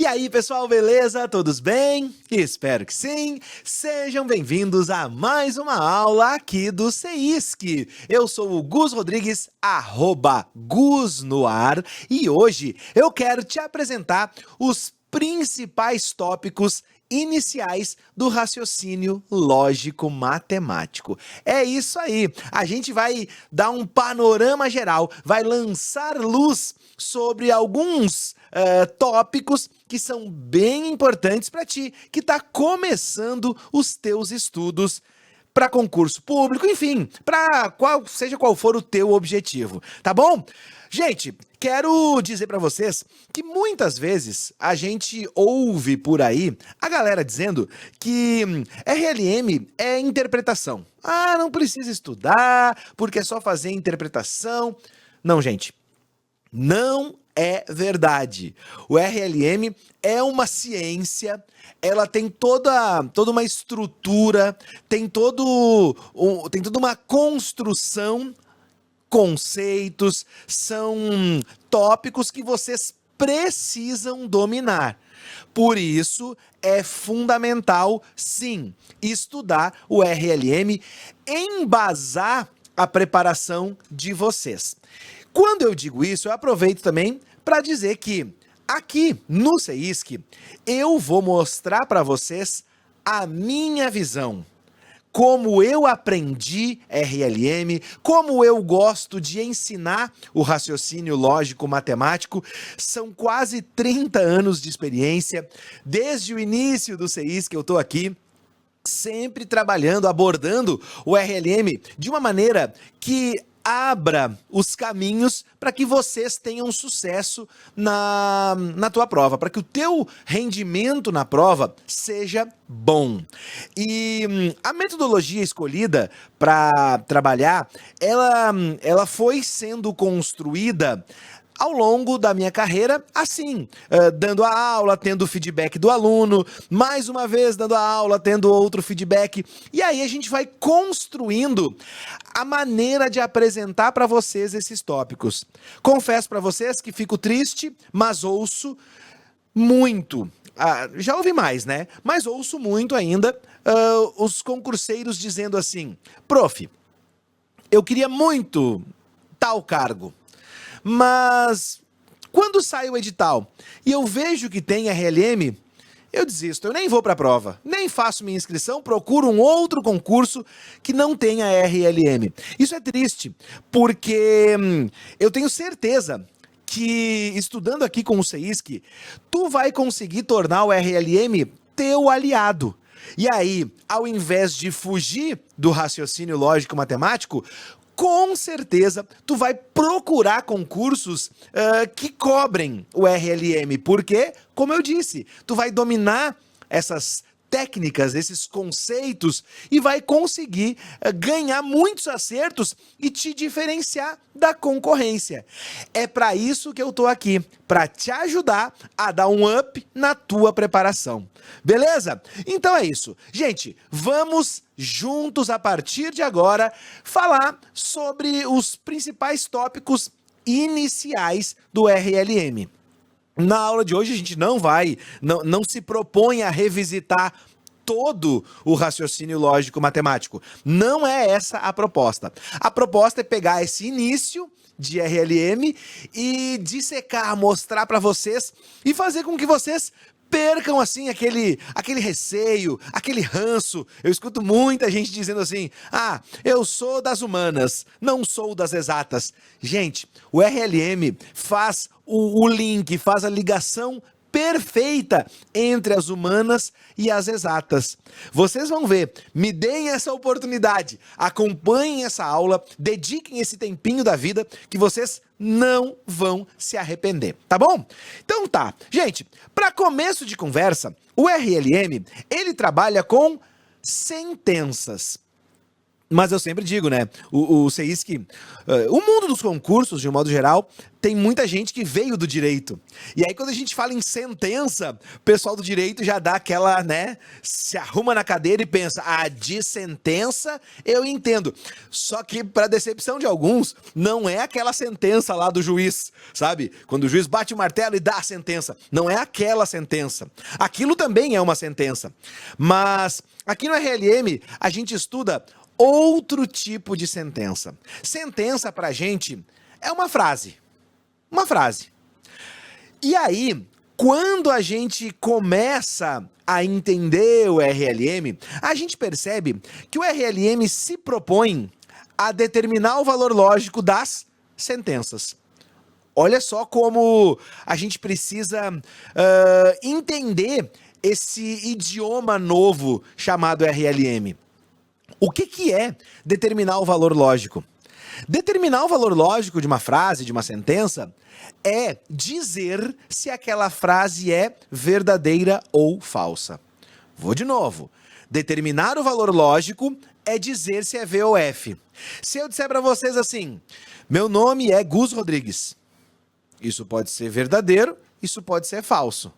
aí, pessoal, beleza? Todos bem? Espero que sim. Sejam bem-vindos a mais uma aula aqui do CEISC. Eu sou o Gus Rodrigues, @GusNoAr, e hoje eu quero te apresentar os principais tópicos iniciais do raciocínio lógico-matemático. É isso aí, a gente vai dar um panorama geral, vai lançar luz sobre alguns tópicos que são bem importantes para ti, que está começando os teus estudos para concurso público, enfim, para seja qual for o teu objetivo, tá bom? Gente, quero dizer para vocês que muitas vezes a gente ouve por aí a galera dizendo que RLM é interpretação. Ah, não precisa estudar, porque é só fazer interpretação. Não, gente, não é verdade. O RLM é uma ciência, ela tem toda uma estrutura, tem toda uma construção, conceitos, são tópicos que vocês precisam dominar. Por isso, é fundamental, sim, estudar o RLM, embasar a preparação de vocês. Quando eu digo isso, eu aproveito também para dizer que aqui no CEISC eu vou mostrar para vocês a minha visão, como eu aprendi RLM, como eu gosto de ensinar o raciocínio lógico-matemático. São quase 30 anos de experiência, desde o início do CEISC eu estou aqui, sempre trabalhando, abordando o RLM de uma maneira que abra os caminhos para que vocês tenham sucesso na tua prova, para que o teu rendimento na prova seja bom. E a metodologia escolhida para trabalhar, ela foi sendo construída ao longo da minha carreira, assim, dando a aula, tendo o feedback do aluno, mais uma vez dando a aula, tendo outro feedback, e aí a gente vai construindo a maneira de apresentar para vocês esses tópicos. Confesso para vocês que fico triste, mas ouço muito. Já ouvi mais, né? Mas ouço muito ainda os concurseiros dizendo assim: prof, eu queria muito tal cargo, mas quando sai o edital e eu vejo que tem RLM, eu desisto, eu nem vou para a prova, nem faço minha inscrição, procuro um outro concurso que não tenha RLM. Isso é triste, porque eu tenho certeza que estudando aqui com o CEISC, tu vai conseguir tornar o RLM teu aliado. E aí, ao invés de fugir do raciocínio lógico-matemático, com certeza tu vai procurar concursos que cobrem o RLM, porque, como eu disse, tu vai dominar essas técnicas, esses conceitos e vai conseguir ganhar muitos acertos e te diferenciar da concorrência. É para isso que eu tô aqui, para te ajudar a dar um up na tua preparação. Beleza? Então é isso. Gente, vamos juntos a partir de agora falar sobre os principais tópicos iniciais do RLM. Na aula de hoje a gente não se propõe a revisitar todo o raciocínio lógico-matemático. Não é essa a proposta. A proposta é pegar esse início de RLM e dissecar, mostrar para vocês e fazer com que vocês percam, assim, aquele receio, aquele ranço. Eu escuto muita gente dizendo assim: ah, eu sou das humanas, não sou das exatas. Gente, o RLM faz o link, faz a ligação perfeita entre as humanas e as exatas. Vocês vão ver, me deem essa oportunidade, acompanhem essa aula, dediquem esse tempinho da vida que vocês não vão se arrepender, tá bom? Então tá, gente, para começo de conversa, o RLM, ele trabalha com sentenças. Mas eu sempre digo, né? O CEISC, o mundo dos concursos, de um modo geral, tem muita gente que veio do direito. E aí, quando a gente fala em sentença, o pessoal do direito já dá aquela, né? Se arruma na cadeira e pensa, de sentença eu entendo. Só que, para decepção de alguns, não é aquela sentença lá do juiz, sabe? Quando o juiz bate o martelo e dá a sentença. Não é aquela sentença. Aquilo também é uma sentença. Mas aqui no RLM, a gente estuda outro tipo de sentença. Sentença pra gente é uma frase. Uma frase. E aí, quando a gente começa a entender o RLM, a gente percebe que o RLM se propõe a determinar o valor lógico das sentenças. Olha só como a gente precisa entender esse idioma novo chamado RLM. O que é determinar o valor lógico? Determinar o valor lógico de uma frase, de uma sentença, é dizer se aquela frase é verdadeira ou falsa. Vou de novo. Determinar o valor lógico é dizer se é V ou F. Se eu disser para vocês assim, meu nome é Gus Rodrigues. Isso pode ser verdadeiro, isso pode ser falso.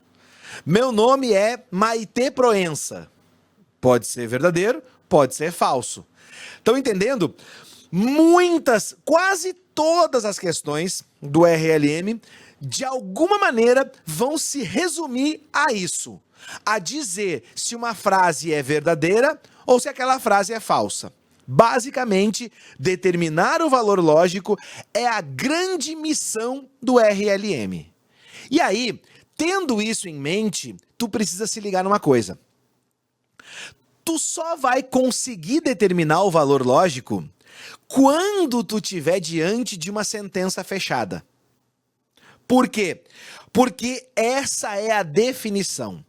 Meu nome é Maitê Proença. Pode ser verdadeiro, pode ser falso. Estão entendendo? Quase todas as questões do RLM, de alguma maneira, vão se resumir a isso. A dizer se uma frase é verdadeira ou se aquela frase é falsa. Basicamente, determinar o valor lógico é a grande missão do RLM. E aí, tendo isso em mente, tu precisa se ligar numa coisa. Tu só vai conseguir determinar o valor lógico quando tu estiver diante de uma sentença fechada. Por quê? Porque essa é a definição.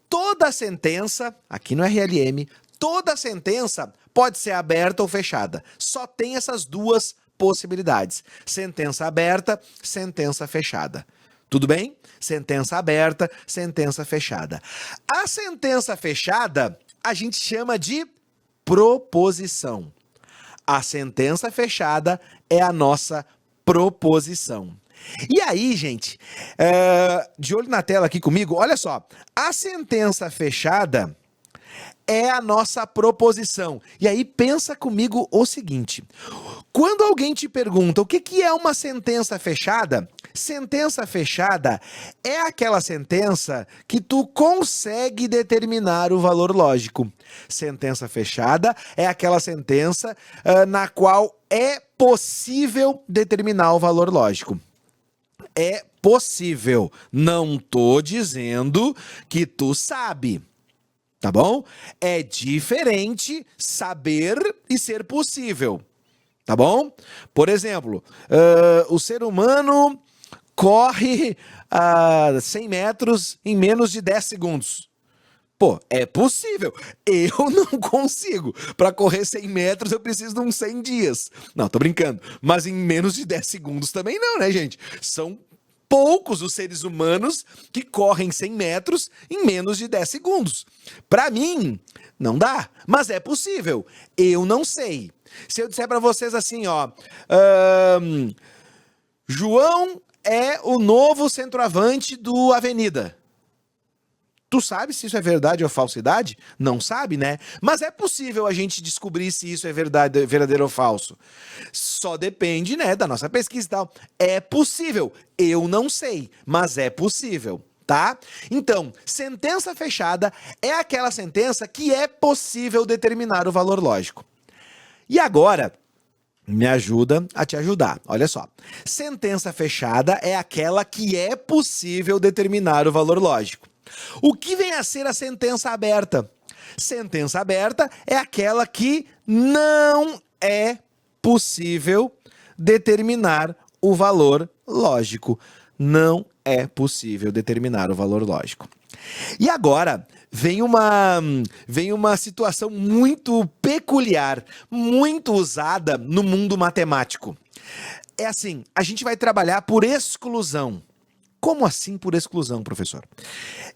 Toda sentença, aqui no RLM, toda sentença pode ser aberta ou fechada. Só tem essas duas possibilidades. Sentença aberta, sentença fechada. Tudo bem? Sentença aberta, sentença fechada. A sentença fechada a gente chama de proposição. A sentença fechada é a nossa proposição. E aí, gente, de olho na tela aqui comigo, olha só. A sentença fechada é a nossa proposição. E aí pensa comigo o seguinte. Quando alguém te pergunta o que é uma sentença fechada é aquela sentença que tu consegue determinar o valor lógico. Sentença fechada é aquela sentença na qual é possível determinar o valor lógico. É possível. Não tô dizendo que tu sabe. Tá bom? É diferente saber e ser possível. Tá bom? Por exemplo, o ser humano corre a 100 metros em menos de 10 segundos. Pô, é possível. Eu não consigo. Para correr 100 metros eu preciso de uns 100 dias. Não, tô brincando. Mas em menos de 10 segundos também não, né, gente? São poucos os seres humanos que correm 100 metros em menos de 10 segundos. Para mim, não dá, mas é possível. Eu não sei. Se eu disser para vocês assim, ó, João é o novo centroavante do Avenida. Tu sabe se isso é verdade ou falsidade? Não sabe, né? Mas é possível a gente descobrir se isso é verdadeiro ou falso. Só depende, né, da nossa pesquisa e tal. É possível. Eu não sei, mas é possível, tá? Então, sentença fechada é aquela sentença que é possível determinar o valor lógico. E agora, me ajuda a te ajudar. Olha só. Sentença fechada é aquela que é possível determinar o valor lógico. O que vem a ser a sentença aberta? Sentença aberta é aquela que não é possível determinar o valor lógico. Não é possível determinar o valor lógico. E agora vem uma situação muito peculiar, muito usada no mundo matemático. É assim, a gente vai trabalhar por exclusão. Como assim por exclusão, professor?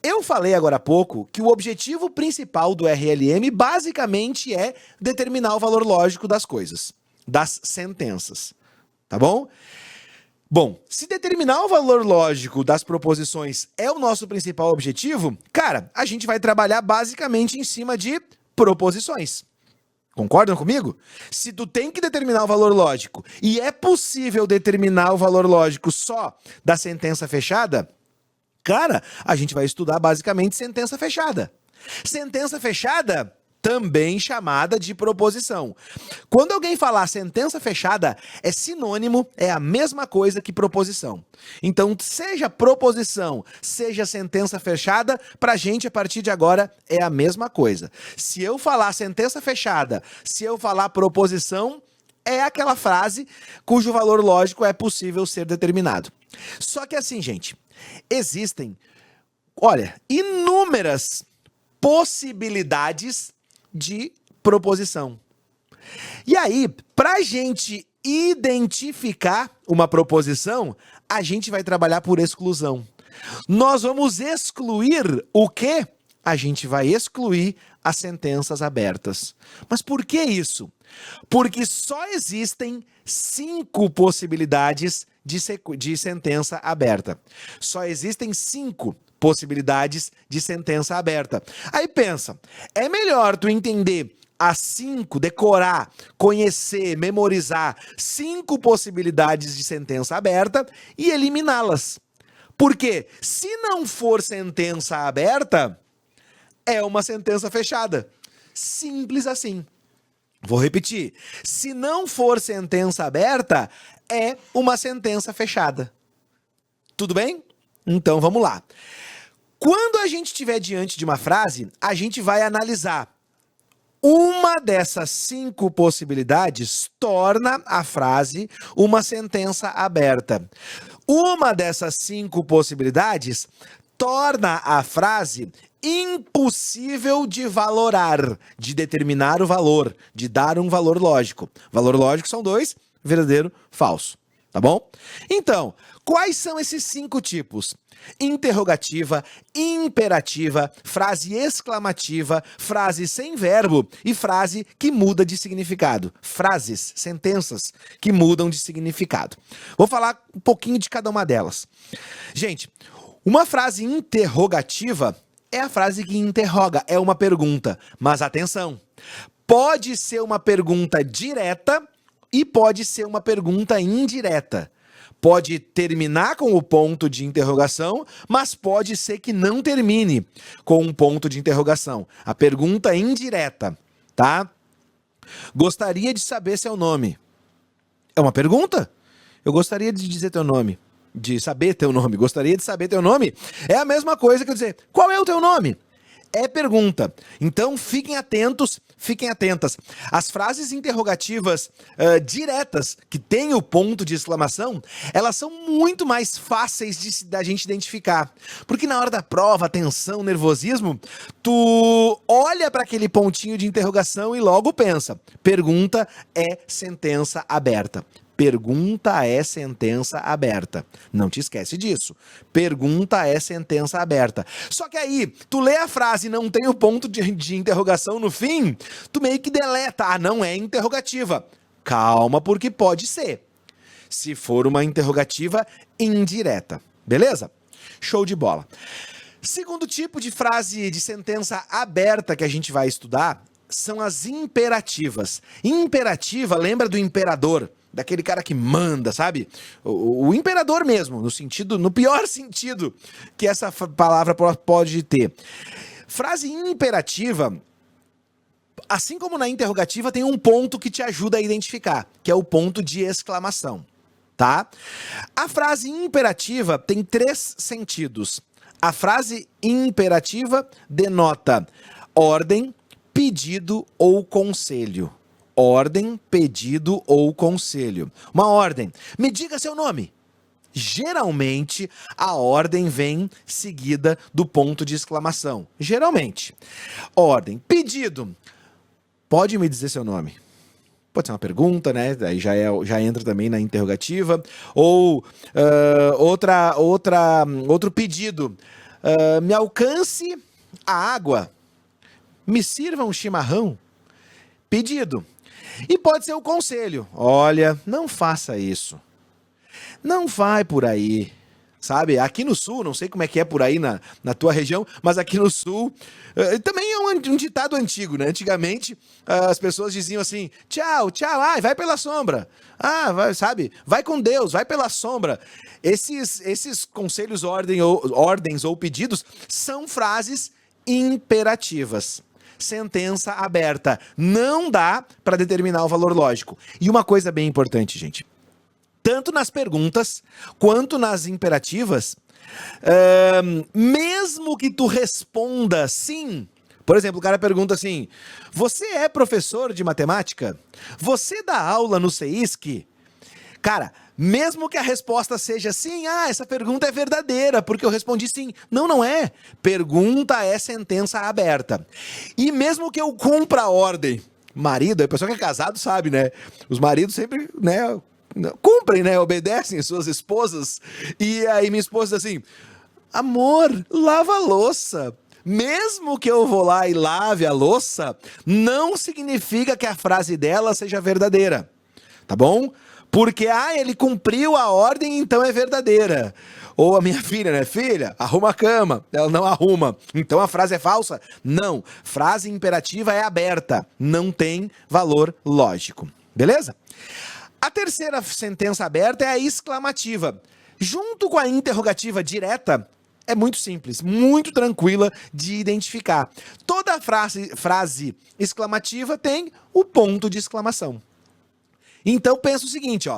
Eu falei agora há pouco que o objetivo principal do RLM basicamente é determinar o valor lógico das coisas, das sentenças, tá bom? Bom, se determinar o valor lógico das proposições é o nosso principal objetivo, cara, a gente vai trabalhar basicamente em cima de proposições. Concordam comigo? Se tu tem que determinar o valor lógico e é possível determinar o valor lógico só da sentença fechada, cara, a gente vai estudar basicamente sentença fechada. Sentença fechada, também chamada de proposição. Quando alguém falar sentença fechada, é sinônimo, é a mesma coisa que proposição. Então, seja proposição, seja sentença fechada, pra gente, a partir de agora, é a mesma coisa. Se eu falar sentença fechada, se eu falar proposição, é aquela frase cujo valor lógico é possível ser determinado. Só que assim, gente, existem, olha, inúmeras possibilidades de proposição. E aí, para a gente identificar uma proposição, a gente vai trabalhar por exclusão. Nós vamos excluir o quê? A gente vai excluir as sentenças abertas. Mas por que isso? Porque só existem 5 possibilidades de sentença aberta. Só existem 5 possibilidades de sentença aberta. Aí pensa, é melhor tu entender as 5, decorar, conhecer, memorizar 5 possibilidades de sentença aberta e eliminá-las. Porque se não for sentença aberta, é uma sentença fechada. Simples assim. Vou repetir. Se não for sentença aberta, é uma sentença fechada. Tudo bem? Então vamos lá. Quando a gente estiver diante de uma frase, a gente vai analisar. Uma dessas 5 possibilidades torna a frase uma sentença aberta. Uma dessas 5 possibilidades torna a frase impossível de valorar, de determinar o valor, de dar um valor lógico. Valor lógico são 2, verdadeiro, falso. Tá bom? Então, quais são esses 5 tipos? Interrogativa, imperativa, frase exclamativa, frase sem verbo e frase que muda de significado. Frases, sentenças que mudam de significado. Vou falar um pouquinho de cada uma delas. Gente, uma frase interrogativa é a frase que interroga, é uma pergunta. Mas atenção, pode ser uma pergunta direta e pode ser uma pergunta indireta. Pode terminar com o ponto de interrogação, mas pode ser que não termine com um ponto de interrogação. A pergunta indireta, tá? Gostaria de saber seu nome. É uma pergunta? Eu gostaria de dizer teu nome. De saber teu nome. Gostaria de saber teu nome. É a mesma coisa que eu dizer, qual é o teu nome? É pergunta. Então, fiquem atentos, fiquem atentas. As frases interrogativas diretas, que têm o ponto de exclamação, elas são muito mais fáceis da gente identificar. Porque na hora da prova, tensão, nervosismo, tu olha para aquele pontinho de interrogação e logo pensa. Pergunta é sentença aberta. Pergunta é sentença aberta. Não te esquece disso. Pergunta é sentença aberta. Só que aí, tu lê a frase e não tem o ponto de interrogação no fim, tu meio que deleta. Ah, não é interrogativa. Calma, porque pode ser. Se for uma interrogativa indireta. Beleza? Show de bola. Segundo tipo de frase de sentença aberta que a gente vai estudar são as imperativas. Imperativa, lembra do imperador? Daquele cara que manda, sabe? O imperador mesmo, no pior sentido que essa palavra pode ter. Frase imperativa, assim como na interrogativa, tem um ponto que te ajuda a identificar, que é o ponto de exclamação, tá? A frase imperativa tem 3 sentidos. A frase imperativa denota ordem, pedido ou conselho. Ordem, pedido ou conselho. Uma ordem. Me diga seu nome. Geralmente, a ordem vem seguida do ponto de exclamação. Geralmente. Ordem. Pedido. Pode me dizer seu nome? pode ser uma pergunta, né? Daí já entra também na interrogativa. Ou outro pedido. Me alcance a água, me sirva um chimarrão. Pedido. E pode ser o conselho. Olha, não faça isso. Não vai por aí. Sabe, aqui no sul, não sei como é que é por aí na tua região, mas aqui no sul, também é um ditado antigo, né? Antigamente, as pessoas diziam assim, tchau, tchau, vai pela sombra. Sabe, vai com Deus, vai pela sombra. Esses conselhos, ordens ou pedidos são frases imperativas. Sentença aberta. Não dá para determinar o valor lógico. E uma coisa bem importante, gente. Tanto nas perguntas quanto nas imperativas, mesmo que tu responda sim, por exemplo, o cara pergunta assim, você é professor de matemática? Você dá aula no CEISC? Cara, mesmo que a resposta seja sim, essa pergunta é verdadeira, porque eu respondi sim. Não, não é. Pergunta é sentença aberta. E mesmo que eu cumpra a ordem, marido, a pessoa que é casado sabe, né? Os maridos sempre, né, cumprem, né? Obedecem suas esposas. E aí minha esposa diz assim, amor, lava a louça. Mesmo que eu vou lá e lave a louça, não significa que a frase dela seja verdadeira. Tá bom? Porque, ele cumpriu a ordem, então é verdadeira. Ou a minha filha, né? Filha, arruma a cama. Ela não arruma. Então a frase é falsa? Não. Frase imperativa é aberta. Não tem valor lógico. Beleza? A terceira sentença aberta é a exclamativa. Junto com a interrogativa direta, é muito simples, muito tranquila de identificar. Toda frase exclamativa tem o ponto de exclamação. Então pensa o seguinte,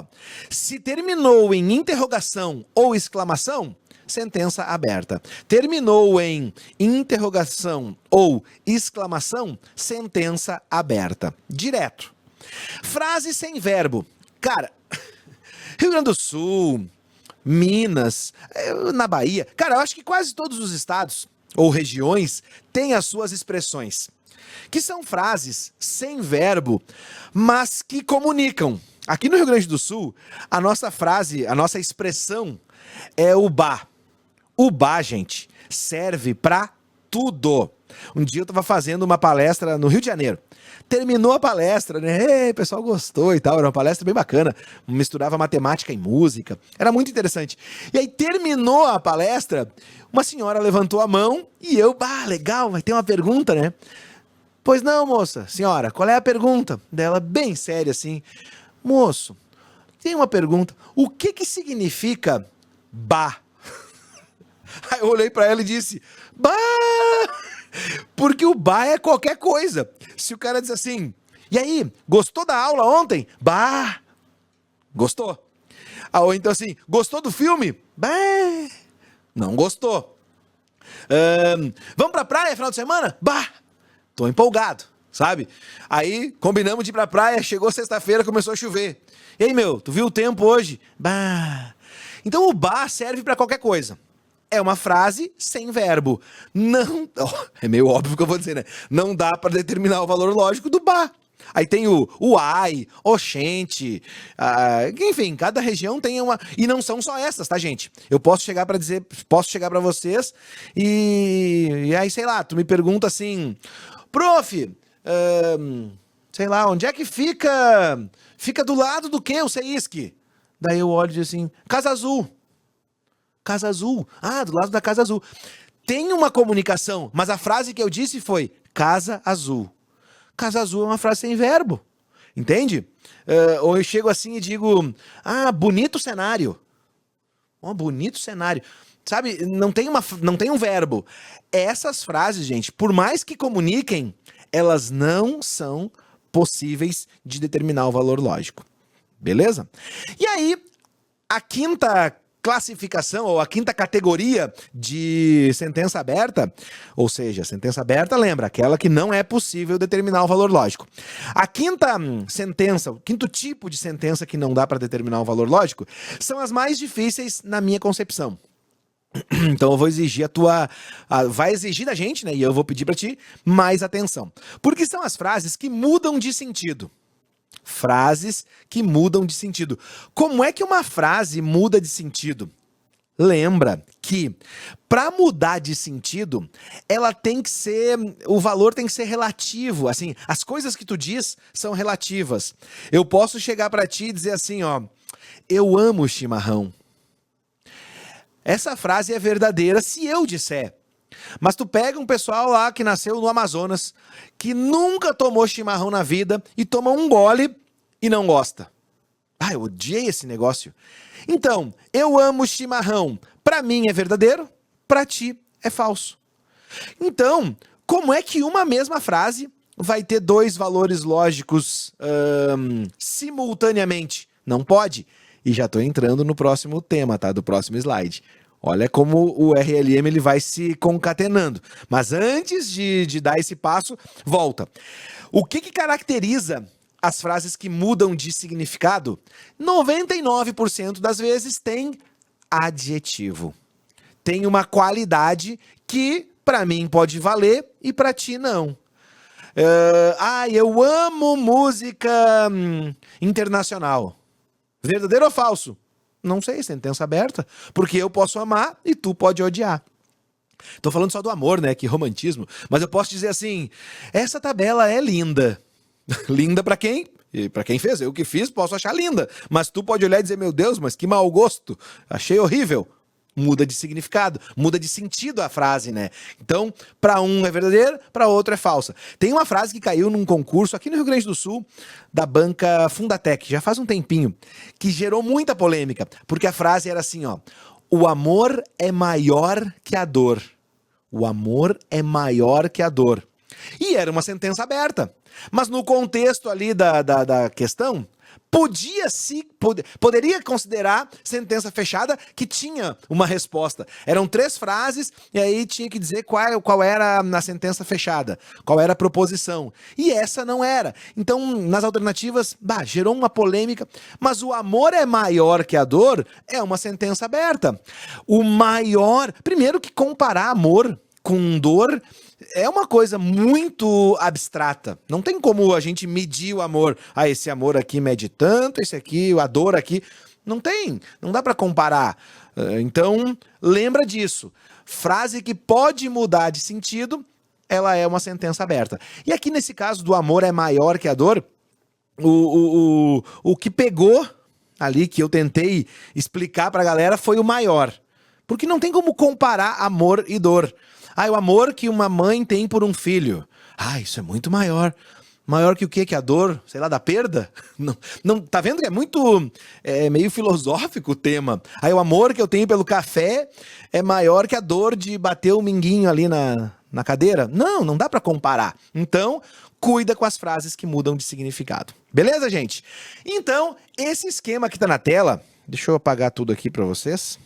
se terminou em interrogação ou exclamação, sentença aberta. Terminou em interrogação ou exclamação, sentença aberta. Direto. Frase sem verbo. Cara, Rio Grande do Sul, Minas, na Bahia, cara, eu acho que quase todos os estados ou regiões têm as suas expressões, que são frases sem verbo, mas que comunicam. Aqui no Rio Grande do Sul, a nossa expressão é o bah. O bah, gente, serve pra tudo. Um dia eu tava fazendo uma palestra no Rio de Janeiro. Terminou a palestra, né? O pessoal gostou e tal, era uma palestra bem bacana. Misturava matemática e música. Era muito interessante. E aí terminou a palestra, uma senhora levantou a mão e eu, legal, vai ter uma pergunta, né? Pois não, moça, senhora, qual é a pergunta? Dela, bem séria assim. Moço, tem uma pergunta. O que significa bah? Aí eu olhei pra ela e disse, bah! Porque o bah é qualquer coisa. Se o cara diz assim, e aí, gostou da aula ontem? Bah! Gostou. Ou então assim, gostou do filme? Bah! Não gostou. Vamos pra praia final de semana? Bah! Tô empolgado, sabe? Aí, combinamos de ir pra praia, chegou sexta-feira, começou a chover. E aí, tu viu o tempo hoje? Bah! Então o bah serve pra qualquer coisa. É uma frase sem verbo. Não, é meio óbvio que eu vou dizer, né? Não dá para determinar o valor lógico do bah. Aí tem o ai, oxente, enfim, cada região tem uma... E não são só essas, tá, gente? Eu posso chegar para vocês e aí, sei lá, tu me pergunta assim, prof, sei lá, onde é que fica do lado do quê, o CEISC? Daí eu olho e digo assim, Casa Azul. Casa Azul. Do lado da Casa Azul. Tem uma comunicação, mas a frase que eu disse foi Casa Azul. Casa Azul é uma frase sem verbo. Entende? Ou eu chego assim e digo, bonito cenário. Bonito cenário. Sabe, não tem um verbo. Essas frases, gente, por mais que comuniquem, elas não são possíveis de determinar o valor lógico. Beleza? E aí, a quinta classificação, ou a quinta categoria de sentença aberta, ou seja, sentença aberta, lembra, aquela que não é possível determinar o valor lógico. A quinta sentença, o quinto tipo de sentença que não dá para determinar o valor lógico, são as mais difíceis na minha concepção. Então eu vou exigir vai exigir da gente, né, e eu vou pedir para ti mais atenção. Porque são as frases que mudam de sentido. Frases que mudam de sentido. Como é que uma frase muda de sentido? Lembra que para mudar de sentido, ela tem que ser, o valor tem que ser relativo, assim, as coisas que tu diz são relativas. Eu posso chegar para ti e dizer assim, ó, eu amo chimarrão. Essa frase é verdadeira se eu disser. Mas tu pega um pessoal lá que nasceu no Amazonas, que nunca tomou chimarrão na vida e toma um gole e não gosta. Ah, eu odiei esse negócio. Então, eu amo chimarrão. Pra mim é verdadeiro, pra ti é falso. Então, como é que uma mesma frase vai ter dois valores lógicos simultaneamente? Não pode. E já tô entrando no próximo tema, tá? Do próximo slide. Olha como o RLM ele vai se concatenando. Mas antes de dar esse passo, volta. O que caracteriza as frases que mudam de significado? 99% das vezes tem adjetivo. Tem uma qualidade que para mim pode valer e para ti não. Eu amo música internacional. Verdadeiro ou falso? Não sei, sentença aberta. Porque eu posso amar e tu pode odiar. Tô falando só do amor, né? Que romantismo. Mas eu posso dizer assim, essa tabela é linda. Linda pra quem? E pra quem fez, eu que fiz, posso achar linda. Mas tu pode olhar e dizer, meu Deus, mas que mau gosto. Achei horrível. Muda de significado, muda de sentido a frase, né? Então, para um é verdadeiro, para outro é falsa. Tem uma frase que caiu num concurso aqui no Rio Grande do Sul, da banca Fundatec, já faz um tempinho, que gerou muita polêmica, porque a frase era assim, ó: o amor é maior que a dor. O amor é maior que a dor. E era uma sentença aberta. Mas no contexto ali da questão, poderia considerar sentença fechada que tinha uma resposta. Eram 3 frases e aí tinha que dizer qual era na sentença fechada, qual era a proposição. E essa não era. Então, nas alternativas, gerou uma polêmica, mas o amor é maior que a dor é uma sentença aberta. O maior... Primeiro que comparar amor com dor é uma coisa muito abstrata. Não tem como a gente medir o amor. Esse amor aqui mede tanto, esse aqui, a dor aqui. Não tem, não dá para comparar. Então, lembra disso. Frase que pode mudar de sentido, ela é uma sentença aberta. E aqui nesse caso do amor é maior que a dor, o que pegou ali, que eu tentei explicar pra galera, foi o maior. Porque não tem como comparar amor e dor. O amor que uma mãe tem por um filho. Isso é muito maior. Maior que o quê? Que a dor, sei lá, da perda? Não, tá vendo que é muito, meio filosófico o tema. O amor que eu tenho pelo café é maior que a dor de bater o minguinho ali na cadeira? Não dá pra comparar. Então, cuida com as frases que mudam de significado. Beleza, gente? Então, esse esquema que tá na tela, deixa eu apagar tudo aqui pra vocês.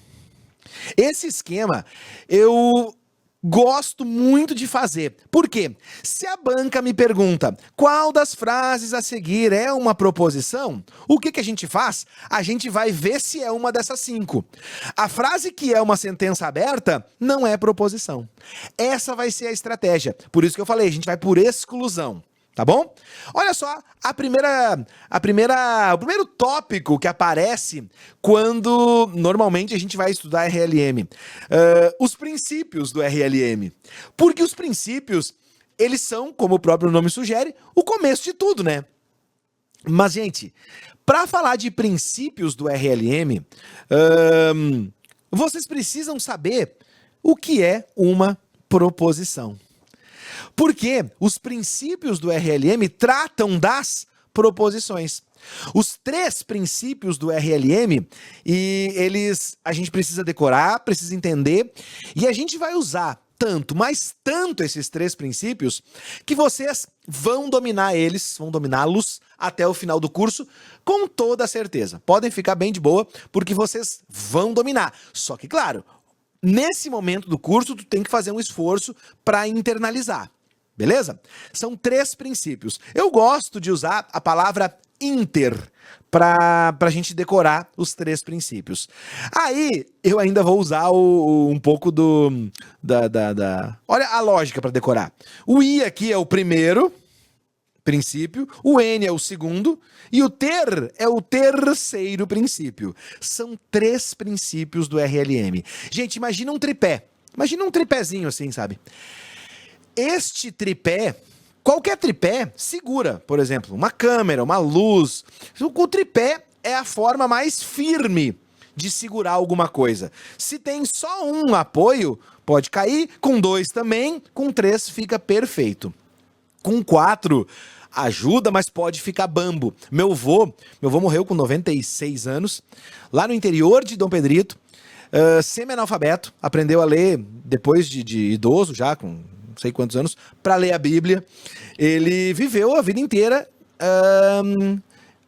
Esse esquema, eu gosto muito de fazer. Por quê? Se a banca me pergunta qual das frases a seguir é uma proposição, o que a gente faz? A gente vai ver se é uma dessas 5. A frase que é uma sentença aberta não é proposição. Essa vai ser a estratégia. Por isso que eu falei, a gente vai por exclusão. Tá bom? Olha só, o primeiro tópico que aparece quando normalmente a gente vai estudar RLM. Os princípios do RLM. Porque os princípios, eles são, como o próprio nome sugere, o começo de tudo, né? Mas, gente, para falar de princípios do RLM, vocês precisam saber o que é uma proposição. Porque os princípios do RLM tratam das proposições. Os 3 princípios do RLM, a gente precisa decorar, precisa entender, e a gente vai usar mas tanto esses 3 princípios, que vocês vão dominá-los até o final do curso, com toda certeza. Podem ficar bem de boa, porque vocês vão dominar. Só que, claro, nesse momento do curso, tu tem que fazer um esforço para internalizar. Beleza? São 3 princípios. Eu gosto de usar a palavra inter para a gente decorar os 3 princípios. Aí, eu ainda vou usar um pouco Olha a lógica para decorar. O I aqui é o primeiro, princípio, o N é o segundo e o ter é o terceiro princípio. São 3 princípios do RLM. Gente, imagina um tripé. Imagina um tripézinho assim, sabe? Este tripé, qualquer tripé, segura, por exemplo, uma câmera, uma luz. O tripé é a forma mais firme de segurar alguma coisa. Se tem só um apoio, pode cair, com 2 também, com 3 fica perfeito. Com 4 ajuda, mas pode ficar bambo. Meu avô morreu com 96 anos, lá no interior de Dom Pedrito, semi-analfabeto, aprendeu a ler depois de idoso, já com não sei quantos anos, para ler a Bíblia. Ele viveu a vida inteira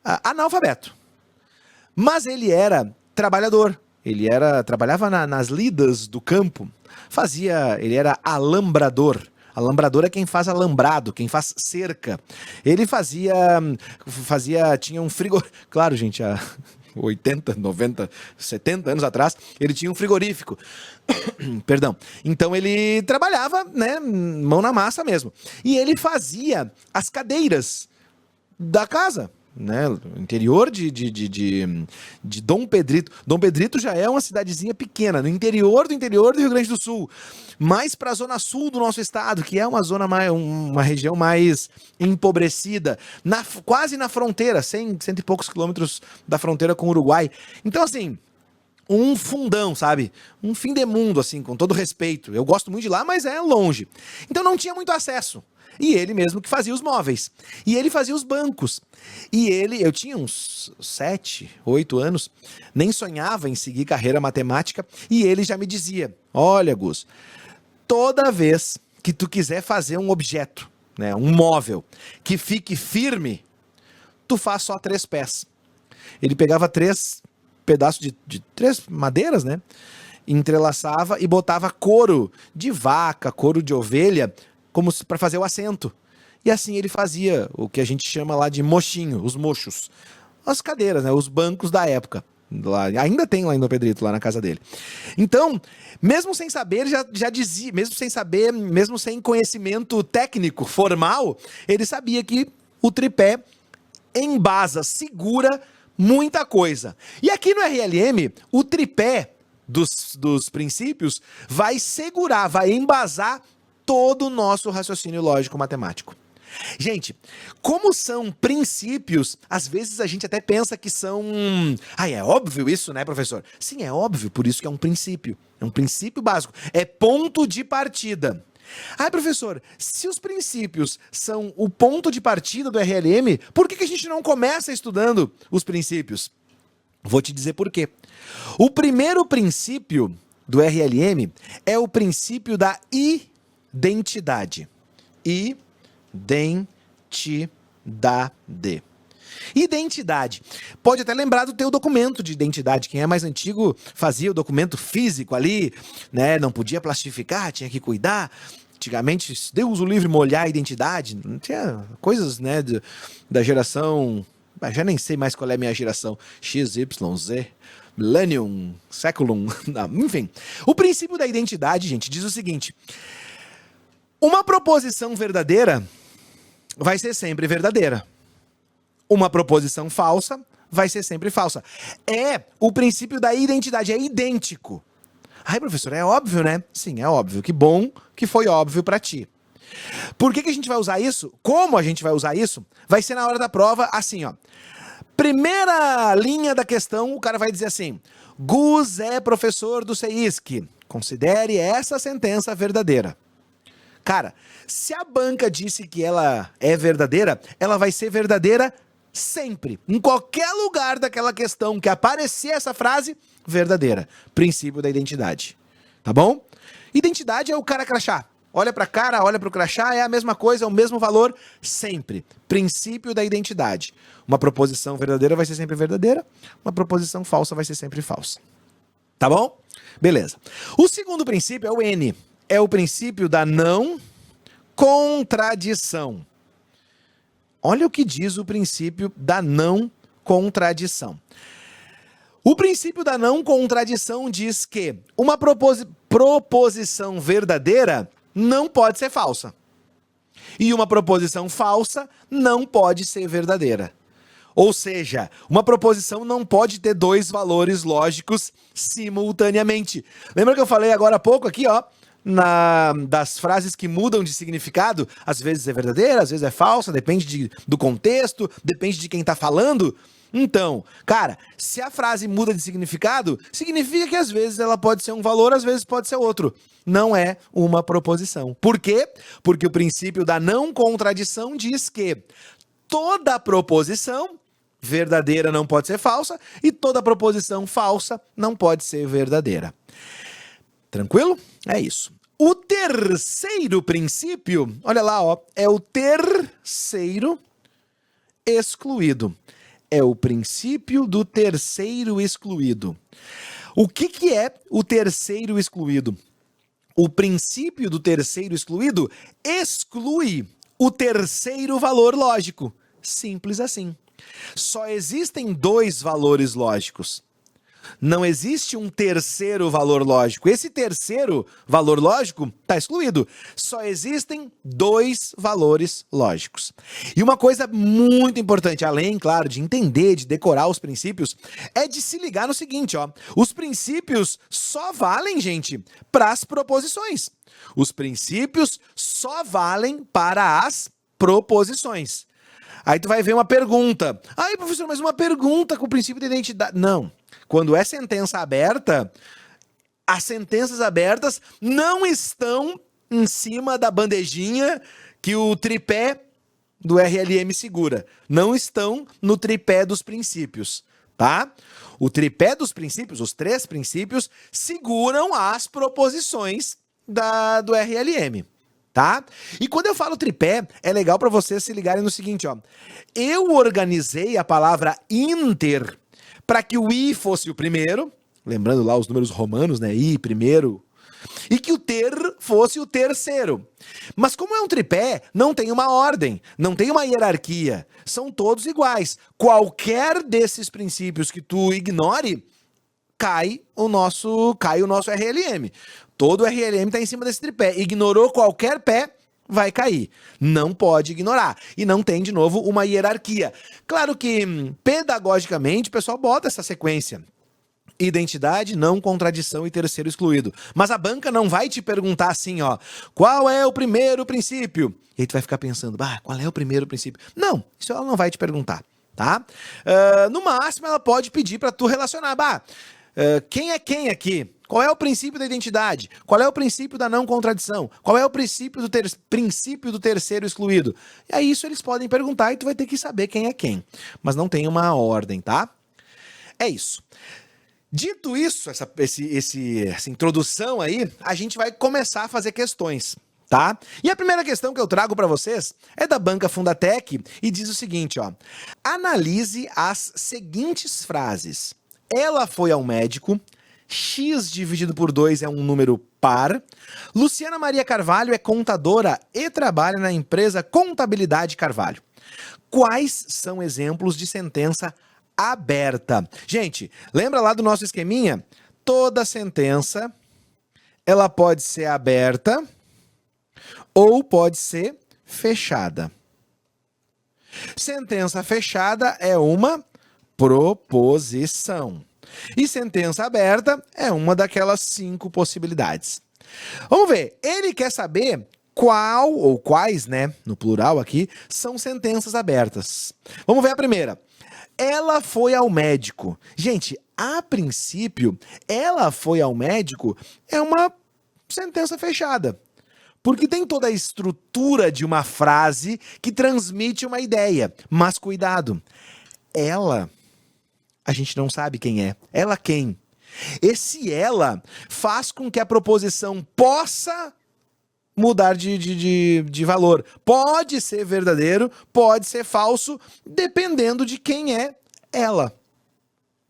analfabeto. Mas ele era trabalhador. Ele trabalhava nas lidas do campo. Ele era alambrador. Alambrador é quem faz alambrado, quem faz cerca. Ele tinha um frigorífico. Claro, gente, há 80, 90, 70 anos atrás, ele tinha um frigorífico. Perdão. Então ele trabalhava, né, mão na massa mesmo. E ele fazia as cadeiras da casa, né, interior de Dom Pedrito. Dom Pedrito já é uma cidadezinha pequena, no interior do Rio Grande do Sul, mais para a zona sul do nosso estado, que é uma região mais empobrecida, quase na fronteira, cento e poucos quilômetros da fronteira com o Uruguai. Então, assim, um fundão, sabe? Um fim de mundo, assim, com todo respeito. Eu gosto muito de lá, mas é longe. Então não tinha muito acesso. E ele mesmo que fazia os móveis. E ele fazia os bancos. Eu tinha uns 7, 8 anos, nem sonhava em seguir carreira matemática, e ele já me dizia: olha, Gus, toda vez que tu quiser fazer um objeto, né, um móvel, que fique firme, tu faz só 3 pés. Ele pegava 3 pedaços de 3 madeiras, né, entrelaçava e botava couro de vaca, couro de ovelha, como para fazer o assento. E assim ele fazia o que a gente chama lá de mochinho, os mochos. As cadeiras, né, os bancos da época. Lá, ainda tem lá em Dom Pedrito, lá na casa dele. Então, mesmo sem saber, ele já dizia, mesmo sem conhecimento técnico, formal, ele sabia que o tripé embasa, segura muita coisa. E aqui no RLM, o tripé dos princípios vai segurar, vai embasar todo o nosso raciocínio lógico-matemático. Gente, como são princípios, às vezes a gente até pensa que são... é óbvio isso, né, professor? Sim, é óbvio, por isso que é um princípio. É um princípio básico. É ponto de partida. Professor, se os princípios são o ponto de partida do RLM, por que a gente não começa estudando os princípios? Vou te dizer por quê. O primeiro princípio do RLM é o princípio da identidade. Identidade. Pode até lembrar do teu documento de identidade. Quem é mais antigo fazia o documento físico ali, né? Não podia plastificar, tinha que cuidar. Antigamente, Deus o livre, molhar a identidade. Não tinha coisas, né, da geração... Já nem sei mais qual é a minha geração. X, Y, Z... Millennium, Séculum... Enfim. O princípio da identidade, gente, diz o seguinte... Uma proposição verdadeira vai ser sempre verdadeira. Uma proposição falsa vai ser sempre falsa. É o princípio da identidade, é idêntico. Professor, é óbvio, né? Sim, é óbvio. Que bom que foi óbvio para ti. Por que a gente vai usar isso? Como a gente vai usar isso? Vai ser na hora da prova assim, ó. Primeira linha da questão, o cara vai dizer assim: Gus é professor do CEISC. Considere essa sentença verdadeira. Cara, se a banca disse que ela é verdadeira, ela vai ser verdadeira sempre. Em qualquer lugar daquela questão que aparecer essa frase, verdadeira. Princípio da identidade. Tá bom? Identidade é o cara crachá. Olha pra cara, olha pro crachá, é a mesma coisa, é o mesmo valor, sempre. Princípio da identidade. Uma proposição verdadeira vai ser sempre verdadeira, uma proposição falsa vai ser sempre falsa. Tá bom? Beleza. O segundo princípio é o N. É o princípio da não contradição. Olha o que diz o princípio da não contradição. O princípio da não contradição diz que uma proposição verdadeira não pode ser falsa. E uma proposição falsa não pode ser verdadeira. Ou seja, uma proposição não pode ter dois valores lógicos simultaneamente. Lembra que eu falei agora há pouco aqui, ó, das frases que mudam de significado? Às vezes é verdadeira, às vezes é falsa, depende do contexto, depende de quem está falando. Então, cara, se a frase muda de significado, significa que às vezes ela pode ser um valor, às vezes pode ser outro. Não é uma proposição. Por quê? Porque o princípio da não contradição diz que toda proposição verdadeira não pode ser falsa e toda proposição falsa não pode ser verdadeira. Tranquilo? É isso. O terceiro princípio, olha lá, ó, é o terceiro excluído. É o princípio do terceiro excluído. O que é o terceiro excluído? O princípio do terceiro excluído exclui o terceiro valor lógico. Simples assim. Só existem dois valores lógicos. Não existe um terceiro valor lógico. Esse terceiro valor lógico está excluído. Só existem dois valores lógicos. E uma coisa muito importante, além, claro, de entender, de decorar os princípios, é de se ligar no seguinte, ó. Os princípios só valem, gente, para as proposições. Os princípios só valem para as proposições. Aí tu vai ver uma pergunta. Ai, professor, mas uma pergunta com o princípio de identidade. Não. Quando é sentença aberta, as sentenças abertas não estão em cima da bandejinha que o tripé do RLM segura. Não estão no tripé dos princípios, tá? O tripé dos princípios, os três princípios, seguram as proposições do RLM. Tá? E quando eu falo tripé, é legal para vocês se ligarem no seguinte, ó. Eu organizei a palavra inter para que o i fosse o primeiro, lembrando lá os números romanos, né? I primeiro, e que o ter fosse o terceiro. Mas como é um tripé, não tem uma ordem, não tem uma hierarquia, são todos iguais. Qualquer desses princípios que tu ignore, cai o nosso RLM. Todo o RLM está em cima desse tripé. Ignorou qualquer pé, vai cair. Não pode ignorar. E não tem, de novo, uma hierarquia. Claro que, pedagogicamente, o pessoal bota essa sequência. Identidade, não contradição e terceiro excluído. Mas a banca não vai te perguntar assim, ó, qual é o primeiro princípio? E aí tu vai ficar pensando, qual é o primeiro princípio? Não, isso ela não vai te perguntar, tá? No máximo, ela pode pedir para tu relacionar, quem é quem aqui? Qual é o princípio da identidade? Qual é o princípio da não contradição? Qual é o princípio do terceiro excluído? E aí isso eles podem perguntar e tu vai ter que saber quem é quem. Mas não tem uma ordem, tá? É isso. Dito isso, essa introdução aí, a gente vai começar a fazer questões, tá? E a primeira questão que eu trago para vocês é da Banca Fundatec e diz o seguinte, ó. Analise as seguintes frases. Ela foi ao médico, x dividido por 2 é um número par, Luciana Maria Carvalho é contadora e trabalha na empresa Contabilidade Carvalho. Quais são exemplos de sentença aberta? Gente, lembra lá do nosso esqueminha? Toda sentença, ela pode ser aberta ou pode ser fechada. Sentença fechada é uma proposição. E sentença aberta é uma daquelas 5 possibilidades. Vamos ver, ele quer saber qual, ou quais, né, no plural aqui, são sentenças abertas. Vamos ver a primeira. Ela foi ao médico. Gente, a princípio, ela foi ao médico é uma sentença fechada. Porque tem toda a estrutura de uma frase que transmite uma ideia. Mas cuidado, ela, a gente não sabe quem é. Ela quem? Esse ela faz com que a proposição possa mudar de valor. Pode ser verdadeiro, pode ser falso, dependendo de quem é ela.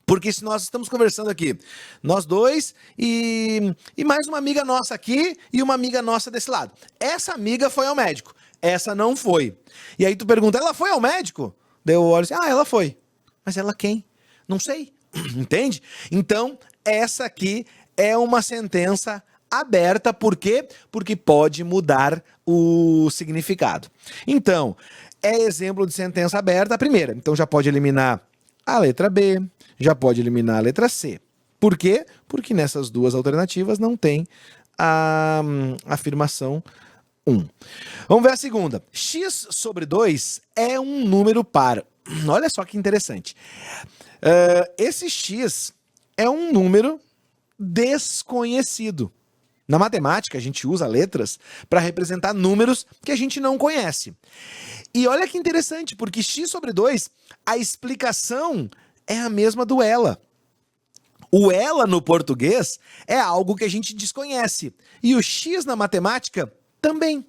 Porque se nós estamos conversando aqui, nós dois e mais uma amiga nossa aqui e uma amiga nossa desse lado. Essa amiga foi ao médico, essa não foi. E aí tu pergunta, ela foi ao médico? Daí eu olho assim, ela foi. Mas ela quem? Não sei. Entende? Então, essa aqui é uma sentença aberta, por quê? Porque pode mudar o significado. Então, é exemplo de sentença aberta a primeira. Então já pode eliminar a letra B, já pode eliminar a letra C. Por quê? Porque nessas duas alternativas não tem a afirmação 1. Vamos ver a segunda. X sobre 2 é um número par. Olha só que interessante. Esse X é um número desconhecido. Na matemática, a gente usa letras para representar números que a gente não conhece. E olha que interessante, porque x sobre 2, a explicação é a mesma do ela. O ela no português é algo que a gente desconhece. E o x na matemática também.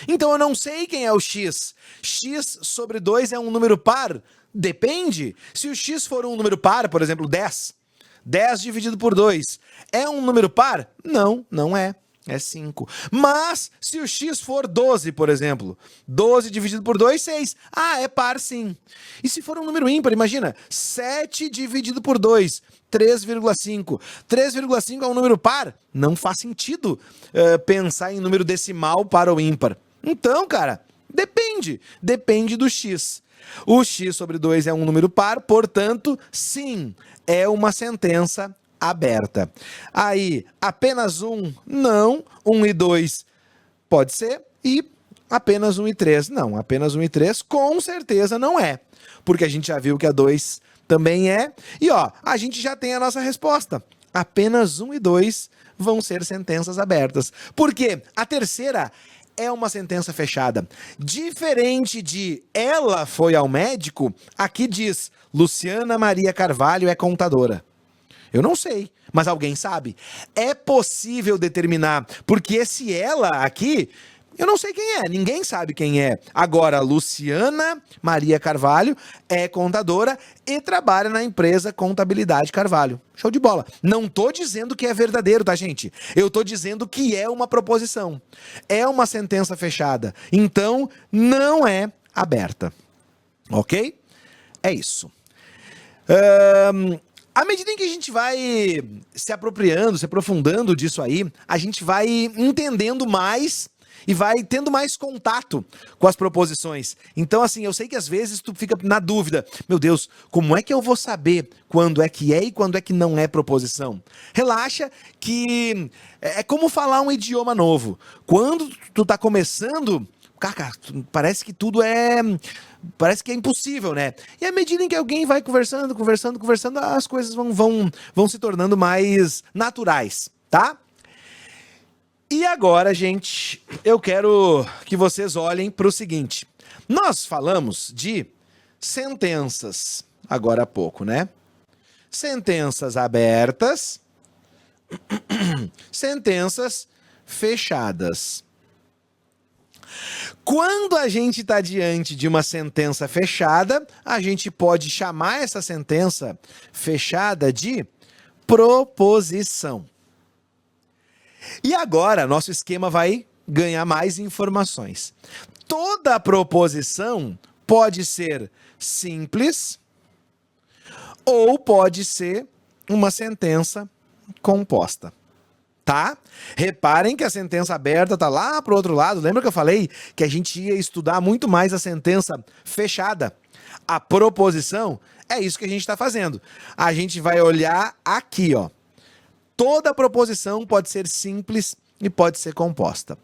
Então eu não sei quem é o x. X sobre 2 é um número par? Depende. Se o x for um número par, por exemplo, 10. 10 dividido por 2 é um número par? Não, não é. É 5. Mas, se o x for 12, por exemplo, 12 dividido por 2, 6. Ah, é par sim. E se for um número ímpar, imagina, 7 dividido por 2, 3,5. 3,5 é um número par? Não faz sentido pensar em número decimal par ou ímpar. Então, cara, depende do x. O x sobre 2 é um número par, portanto, sim, é uma sentença aberta. Aí, apenas 1, não. 1 e 2 pode ser. E apenas 1 e 3, não. Apenas 1 e 3 com certeza não é. Porque a gente já viu que a 2 também é. E ó, a gente já tem a nossa resposta. Apenas 1 e 2 vão ser sentenças abertas. Porque a terceira é uma sentença fechada. Diferente de ela foi ao médico, aqui diz Luciana Maria Carvalho é contadora. Eu não sei, mas alguém sabe. É possível determinar, porque esse ela aqui, eu não sei quem é, ninguém sabe quem é. Agora, Luciana Maria Carvalho é contadora e trabalha na empresa Contabilidade Carvalho. Show de bola. Não tô dizendo que é verdadeiro, tá, gente? Eu tô dizendo que é uma proposição. É uma sentença fechada. Então, não é aberta. Ok? É isso. À medida em que a gente vai se apropriando, se aprofundando disso aí, a gente vai entendendo mais e vai tendo mais contato com as proposições. Então, assim, eu sei que às vezes tu fica na dúvida. Meu Deus, como é que eu vou saber quando é que é e quando é que não é proposição? Relaxa que é como falar um idioma novo. Quando tu tá começando, cara, parece que tudo parece que é impossível, né? E à medida em que alguém vai conversando, as coisas vão se tornando mais naturais, tá? E agora, gente, eu quero que vocês olhem para o seguinte. Nós falamos de sentenças agora há pouco, né? Sentenças abertas, sentenças fechadas. Quando a gente está diante de uma sentença fechada, a gente pode chamar essa sentença fechada de proposição. E agora, nosso esquema vai ganhar mais informações. Toda proposição pode ser simples ou pode ser uma sentença composta. Tá? Reparem que a sentença aberta tá lá pro outro lado. Lembra que eu falei que a gente ia estudar muito mais a sentença fechada? A proposição é isso que a gente está fazendo. A gente vai olhar aqui, ó. Toda proposição pode ser simples e pode ser composta.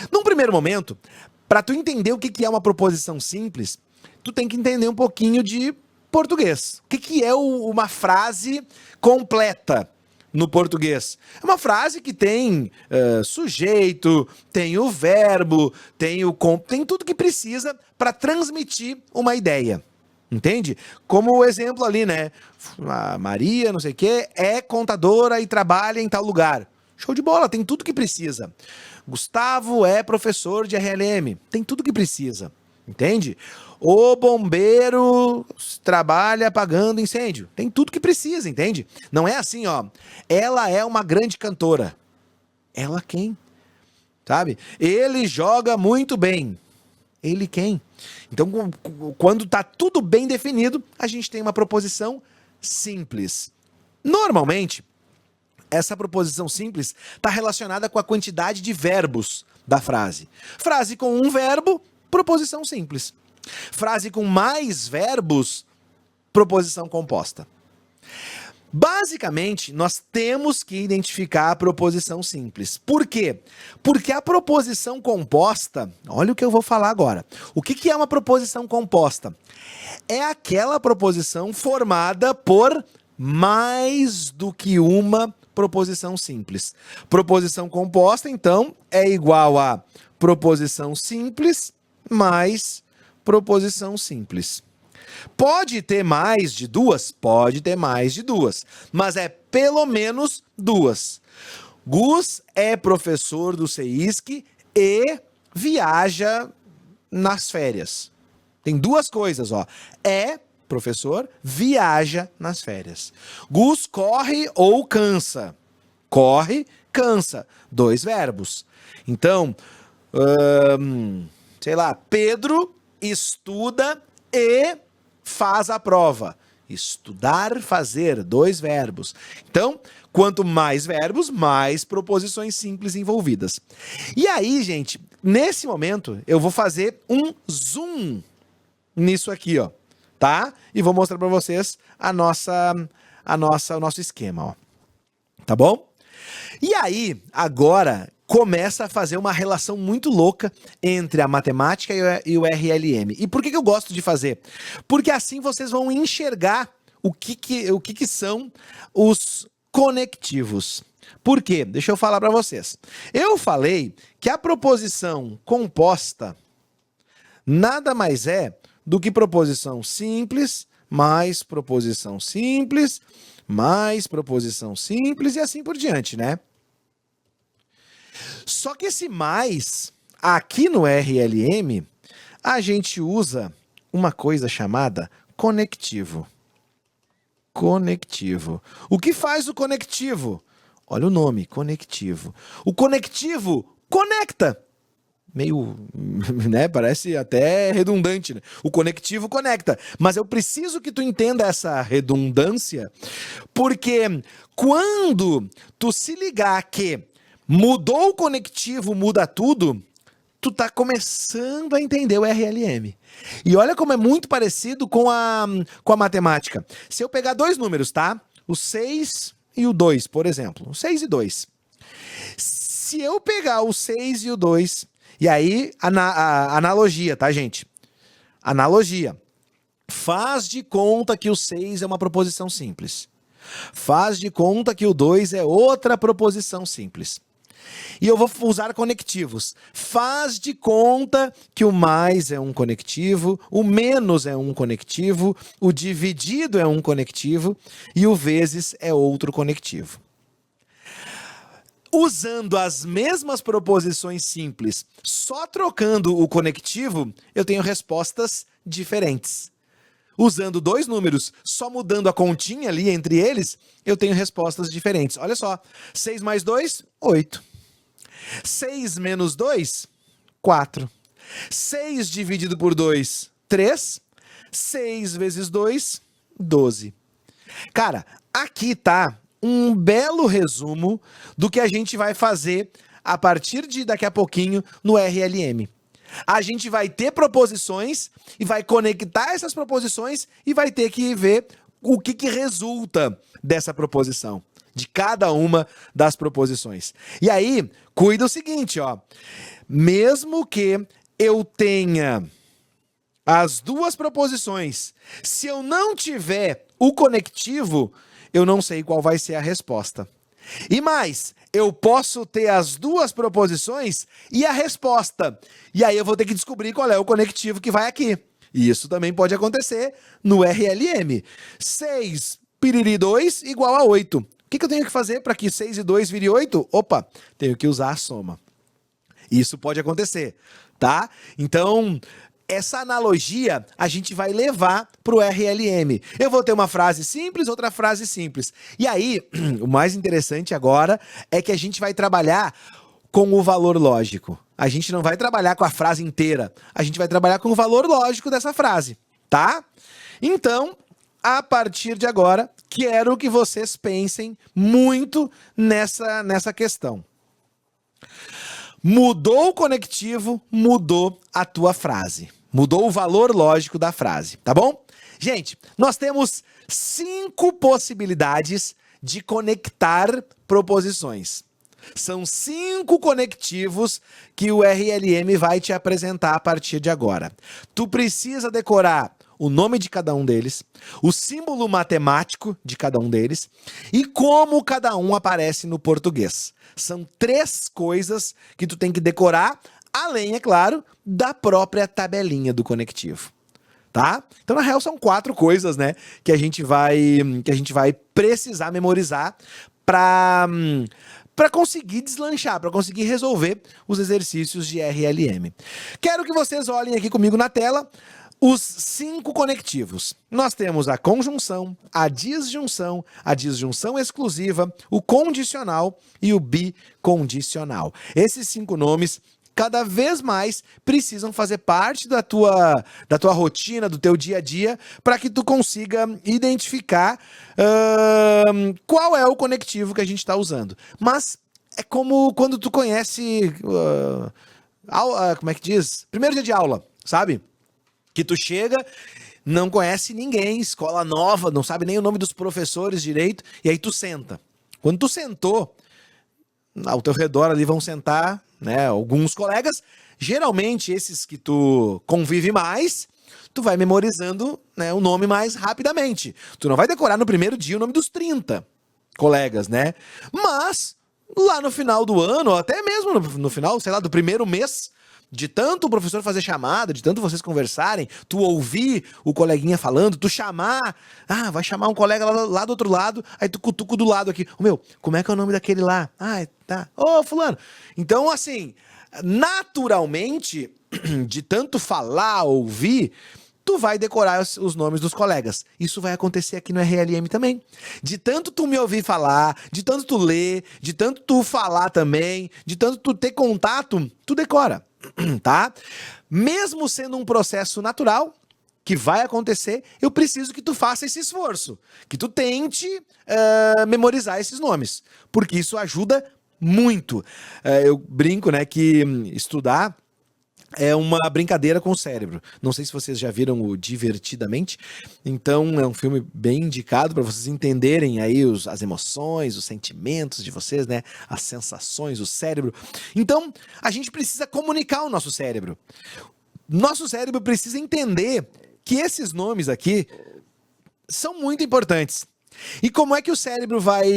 Num primeiro momento, para tu entender o que é uma proposição simples, tu tem que entender um pouquinho de português. O que é uma frase completa no português? É uma frase que tem sujeito, tem o verbo, tem tudo que precisa para transmitir uma ideia. Entende? Como o exemplo ali, né? A Maria, não sei o quê, é contadora e trabalha em tal lugar. Show de bola, tem tudo que precisa. Gustavo é professor de RLM. Tem tudo que precisa. Entende? O bombeiro trabalha apagando incêndio. Tem tudo que precisa, entende? Não é assim, ó. Ela é uma grande cantora. Ela quem? Sabe? Ele joga muito bem. Ele quem? Então, quando está tudo bem definido, a gente tem uma proposição simples. Normalmente, essa proposição simples está relacionada com a quantidade de verbos da frase. Frase com um verbo, proposição simples. Frase com mais verbos, proposição composta. Basicamente, nós temos que identificar a proposição simples. Por quê? Porque a proposição composta, olha o que eu vou falar agora. O que é uma proposição composta? É aquela proposição formada por mais do que uma proposição simples. Proposição composta, então, é igual a proposição simples mais proposição simples. Pode ter mais de duas? Pode ter mais de duas, mas é pelo menos duas. Gus é professor do CEISC e viaja nas férias. Tem duas coisas, ó. É professor, viaja nas férias. Gus corre ou cansa? Corre, cansa. Dois verbos. Então, sei lá, Pedro estuda e faz a prova. Estudar, fazer, dois verbos. Então, quanto mais verbos, mais proposições simples envolvidas. E aí, gente, nesse momento, eu vou fazer um zoom nisso aqui, ó, tá? E vou mostrar para vocês o nosso esquema, ó. Tá bom? E aí, agora, começa a fazer uma relação muito louca entre a matemática e o RLM. E por que eu gosto de fazer? Porque assim vocês vão enxergar o que são os conectivos. Por quê? Deixa eu falar para vocês. Eu falei que a proposição composta nada mais é do que proposição simples, mais proposição simples, mais proposição simples e assim por diante, né? Só que esse mais, aqui no RLM, a gente usa uma coisa chamada conectivo. Conectivo. O que faz o conectivo? Olha o nome, conectivo. O conectivo conecta. Meio, né, parece até redundante, né? O conectivo conecta. Mas eu preciso que tu entenda essa redundância, porque quando tu se ligar que mudou o conectivo, muda tudo, tu tá começando a entender o RLM. E olha como é muito parecido com a matemática. Se eu pegar dois números, tá? O 6 e o 2, por exemplo. O 6 e 2. Se eu pegar o 6 e o 2, e aí a analogia, tá, gente? Analogia. Faz de conta que o 6 é uma proposição simples. Faz de conta que o 2 é outra proposição simples. E eu vou usar conectivos. Faz de conta que o mais é um conectivo, o menos é um conectivo, o dividido é um conectivo e o vezes é outro conectivo. Usando as mesmas proposições simples, só trocando o conectivo, eu tenho respostas diferentes. Usando dois números, só mudando a continha ali entre eles, eu tenho respostas diferentes. Olha só, 6 mais 2, 8. 6 menos 2, 4. 6 dividido por 2, 3. 6 vezes 2, 12. Cara, aqui tá um belo resumo do que a gente vai fazer a partir de daqui a pouquinho no RLM. A gente vai ter proposições e vai conectar essas proposições e vai ter que ver o que resulta dessa proposição, de cada uma das proposições. E aí, cuida o seguinte, ó. Mesmo que eu tenha as duas proposições, se eu não tiver o conectivo, eu não sei qual vai ser a resposta. E mais, eu posso ter as duas proposições e a resposta. E aí eu vou ter que descobrir qual é o conectivo que vai aqui. E isso também pode acontecer no RLM. 6 piriri 2 igual a 8. O que eu tenho que fazer para que 6 e 2 vire 8? Opa, tenho que usar a soma. Isso pode acontecer, tá? Então, essa analogia a gente vai levar para o RLM. Eu vou ter uma frase simples, outra frase simples. E aí, o mais interessante agora é que a gente vai trabalhar com o valor lógico. A gente não vai trabalhar com a frase inteira. A gente vai trabalhar com o valor lógico dessa frase, tá? Então, a partir de agora, quero que vocês pensem muito nessa questão. Mudou o conectivo, mudou a tua frase. Mudou o valor lógico da frase, tá bom? Gente, nós temos 5 possibilidades de conectar proposições. São 5 conectivos que o RLM vai te apresentar a partir de agora. Tu precisa decorar o nome de cada um deles, o símbolo matemático de cada um deles e como cada um aparece no português. São 3 coisas que tu tem que decorar, além, é claro, da própria tabelinha do conectivo. Tá? Então, na real, são 4 coisas, né, que a gente vai precisar memorizar para conseguir deslanchar, para conseguir resolver os exercícios de RLM. Quero que vocês olhem aqui comigo na tela os 5 conectivos. Nós temos a conjunção, a disjunção exclusiva, o condicional e o bicondicional. Esses 5 nomes cada vez mais precisam fazer parte da tua rotina, do teu dia a dia, para que tu consiga identificar qual é o conectivo que a gente está usando. Mas é como quando tu conhece, como é que diz? Primeiro dia de aula, sabe? Que tu chega, não conhece ninguém, escola nova, não sabe nem o nome dos professores direito, e aí tu senta. Quando tu sentou, ao teu redor ali vão sentar, né, alguns colegas, geralmente esses que tu convive mais, tu vai memorizando, né, o nome mais rapidamente. Tu não vai decorar no primeiro dia o nome dos 30 colegas, né? Mas lá no final do ano, ou até mesmo no final, sei lá, do primeiro mês, de tanto o professor fazer chamada, de tanto vocês conversarem, tu ouvir o coleguinha falando, tu chamar, vai chamar um colega lá do outro lado, aí tu cutuca do lado aqui, como é que é o nome daquele lá? Tá, fulano. Então, assim, naturalmente, de tanto falar, ouvir, tu vai decorar os nomes dos colegas. Isso vai acontecer aqui no RLM também. De tanto tu me ouvir falar, de tanto tu ler, de tanto tu falar também, de tanto tu ter contato, tu decora. Tá? Mesmo sendo um processo natural que vai acontecer, eu preciso que tu faça esse esforço, que tu tente memorizar esses nomes, porque isso ajuda muito. Eu brinco, né, que estudar é uma brincadeira com o cérebro. Não sei se vocês já viram o Divertidamente. Então é um filme bem indicado para vocês entenderem aí as emoções, os sentimentos de vocês, né? As sensações, o cérebro. Então a gente precisa comunicar o nosso cérebro. Nosso cérebro precisa entender que esses nomes aqui são muito importantes. E como é que o cérebro vai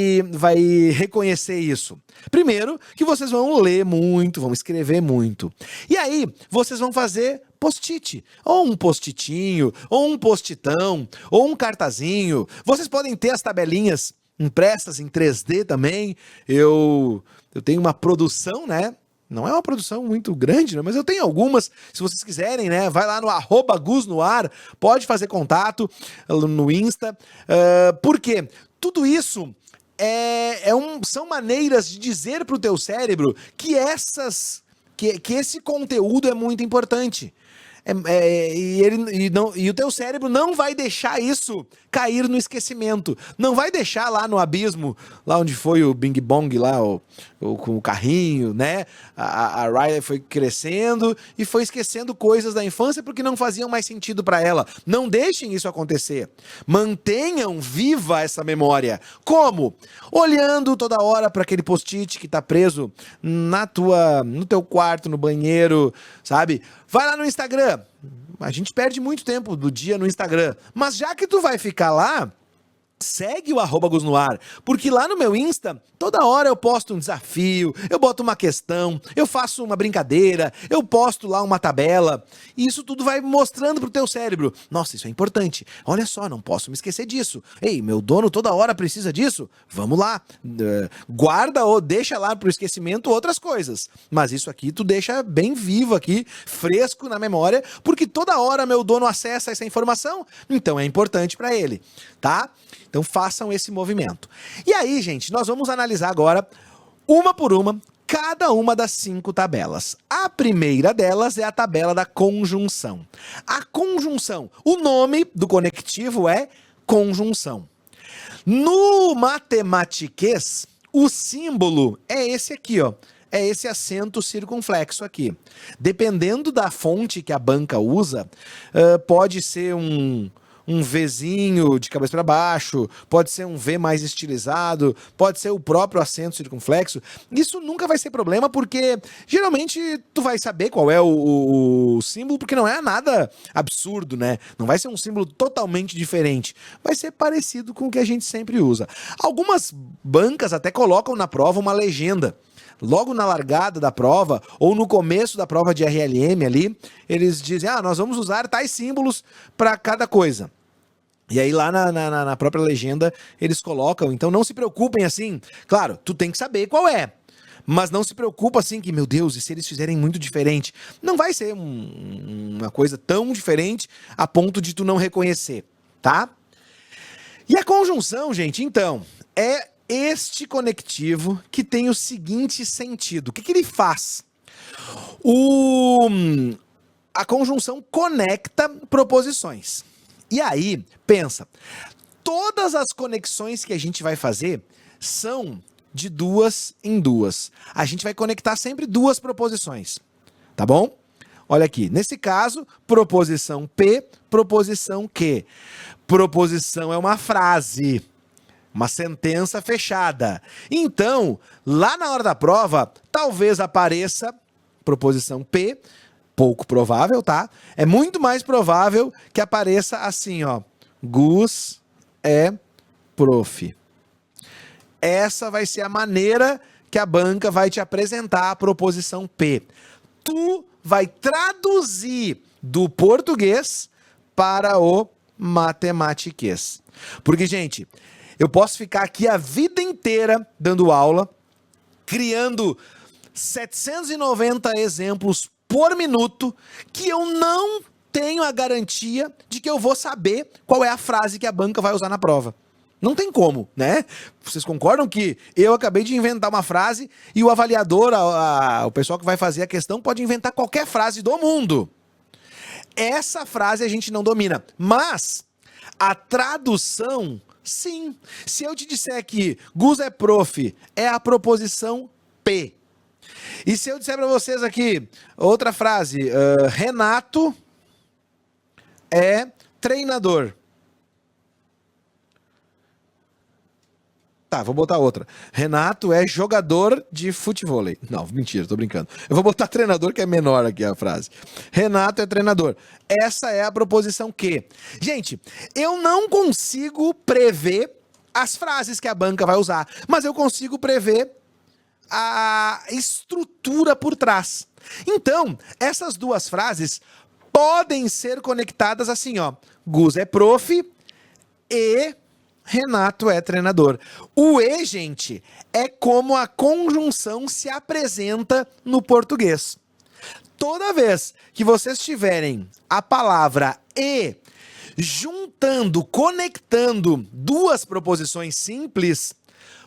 reconhecer isso? Primeiro, que vocês vão ler muito, vão escrever muito. E aí, vocês vão fazer post-it, ou um post-itinho, ou um post-itão, ou um cartazinho. Vocês podem ter as tabelinhas impressas em 3D também. Eu tenho uma produção, né? Não é uma produção muito grande, né? Mas eu tenho algumas. Se vocês quiserem, né? Vai lá no @gusnoar, pode fazer contato no Insta. Por quê? Tudo isso são maneiras de dizer para o teu cérebro que esse conteúdo é muito importante. E o teu cérebro não vai deixar isso cair no esquecimento. Não vai deixar lá no abismo, lá onde foi o Bing Bong, lá com o carrinho, né? A Riley foi crescendo e foi esquecendo coisas da infância porque não faziam mais sentido para ela. Não deixem isso acontecer. Mantenham viva essa memória. Como? Olhando toda hora para aquele post-it que tá preso no teu quarto, no banheiro, sabe? Vai lá no Instagram. A gente perde muito tempo do dia no Instagram. Mas já que tu vai ficar lá, segue o @gusnoar, porque lá no meu Insta, toda hora eu posto um desafio, eu boto uma questão, eu faço uma brincadeira, eu posto lá uma tabela, e isso tudo vai mostrando pro teu cérebro, nossa, isso é importante, olha só, não posso me esquecer disso, ei, meu dono toda hora precisa disso, vamos lá, guarda ou deixa lá pro esquecimento outras coisas, mas isso aqui tu deixa bem vivo aqui, fresco na memória, porque toda hora meu dono acessa essa informação, então é importante para ele, tá? Então façam esse movimento. E aí, gente, nós vamos analisar agora, uma por uma, cada uma das 5 tabelas. A primeira delas é a tabela da conjunção. A conjunção, o nome do conectivo é conjunção. No matematiquês, o símbolo é esse aqui, ó. É esse acento circunflexo aqui. Dependendo da fonte que a banca usa, pode ser um Vzinho de cabeça para baixo, pode ser um V mais estilizado, pode ser o próprio acento circunflexo. Isso nunca vai ser problema, porque geralmente tu vai saber qual é o símbolo, porque não é nada absurdo, né? Não vai ser um símbolo totalmente diferente. Vai ser parecido com o que a gente sempre usa. Algumas bancas até colocam na prova uma legenda. Logo na largada da prova, ou no começo da prova de RLM ali, eles dizem, nós vamos usar tais símbolos para cada coisa. E aí lá na própria legenda eles colocam, então não se preocupem assim, claro, tu tem que saber qual é, mas não se preocupa assim que, meu Deus, e se eles fizerem muito diferente? Não vai ser uma coisa tão diferente a ponto de tu não reconhecer, tá? E a conjunção, gente, então, é este conectivo que tem o seguinte sentido. O que ele faz? A conjunção conecta proposições. E aí, pensa, todas as conexões que a gente vai fazer são de duas em duas. A gente vai conectar sempre duas proposições, tá bom? Olha aqui, nesse caso, proposição P, proposição Q. Proposição é uma frase, uma sentença fechada. Então, lá na hora da prova, talvez apareça proposição P, pouco provável, tá? É muito mais provável que apareça assim, ó. Gus é prof. Essa vai ser a maneira que a banca vai te apresentar a proposição P. Tu vai traduzir do português para o matematiquês. Porque, gente, eu posso ficar aqui a vida inteira dando aula, criando 790 exemplos por minuto, que eu não tenho a garantia de que eu vou saber qual é a frase que a banca vai usar na prova. Não tem como, né? Vocês concordam que eu acabei de inventar uma frase e o avaliador, o pessoal que vai fazer a questão, pode inventar qualquer frase do mundo. Essa frase a gente não domina, mas a tradução, sim. Se eu te disser que Gus é prof, é a proposição P. E se eu disser para vocês aqui, outra frase, Renato é treinador. Tá, vou botar outra. Renato é jogador de futevôlei. Não, mentira, tô brincando. Eu vou botar treinador, que é menor aqui a frase. Renato é treinador. Essa é a proposição Q. Gente, eu não consigo prever as frases que a banca vai usar, mas eu consigo prever a estrutura por trás. Então, essas duas frases podem ser conectadas assim, ó. Gus é prof e Renato é treinador. O E, gente, é como a conjunção se apresenta no português. Toda vez que vocês tiverem a palavra E juntando, conectando duas proposições simples,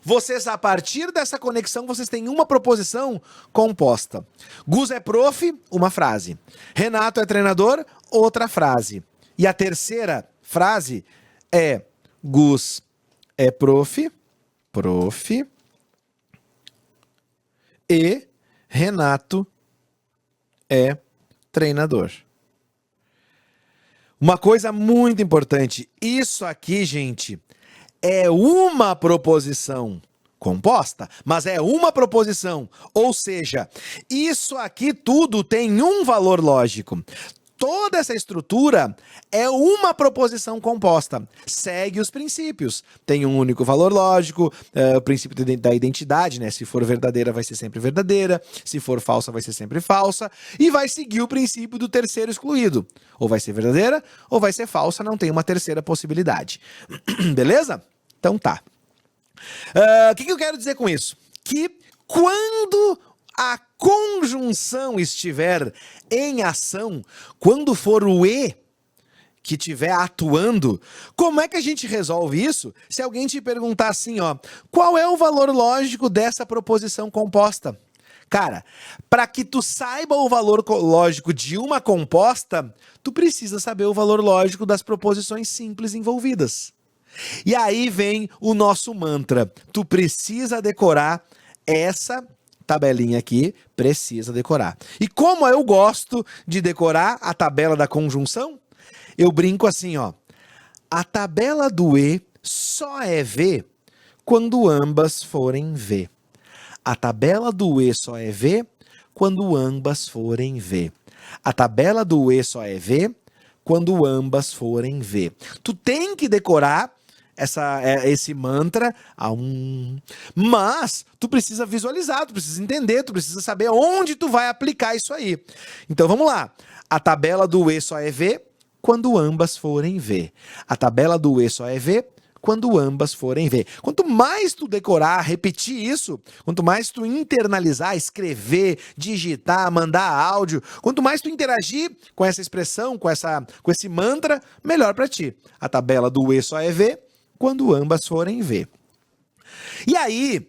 vocês, a partir dessa conexão, vocês têm uma proposição composta. Gus é prof, uma frase. Renato é treinador, outra frase. E a terceira frase é Gus é prof, e Renato é treinador. Uma coisa muito importante, isso aqui, gente, é uma proposição composta, mas é uma proposição, ou seja, isso aqui tudo tem um valor lógico. Toda essa estrutura é uma proposição composta, segue os princípios, tem um único valor lógico, o princípio da identidade, né? Se for verdadeira vai ser sempre verdadeira, se for falsa vai ser sempre falsa, e vai seguir o princípio do terceiro excluído, ou vai ser verdadeira ou vai ser falsa, não tem uma terceira possibilidade. Beleza? Então tá. O que eu quero dizer com isso? Que quando a conjunção estiver em ação, quando for o E que estiver atuando, como é que a gente resolve isso? Se alguém te perguntar assim, ó, qual é o valor lógico dessa proposição composta? Cara, para que tu saiba o valor lógico de uma composta, tu precisa saber o valor lógico das proposições simples envolvidas. E aí vem o nosso mantra. Tu precisa decorar essa tabelinha aqui, precisa decorar. E como eu gosto de decorar a tabela da conjunção, eu brinco assim, ó. A tabela do E só é V quando ambas forem V. A tabela do E só é V quando ambas forem V. A tabela do E só é V quando ambas forem V. Tu tem que decorar esse mantra mas tu precisa visualizar, tu precisa entender, tu precisa saber onde tu vai aplicar isso aí. Então vamos lá. A tabela do E só é V quando ambas forem V. A tabela do E só é V quando ambas forem V. Quanto mais tu decorar, repetir isso, quanto mais tu internalizar, escrever, digitar, mandar áudio, quanto mais tu interagir com essa expressão, com esse mantra, melhor para ti. A tabela do E só é V quando ambas forem V. E aí,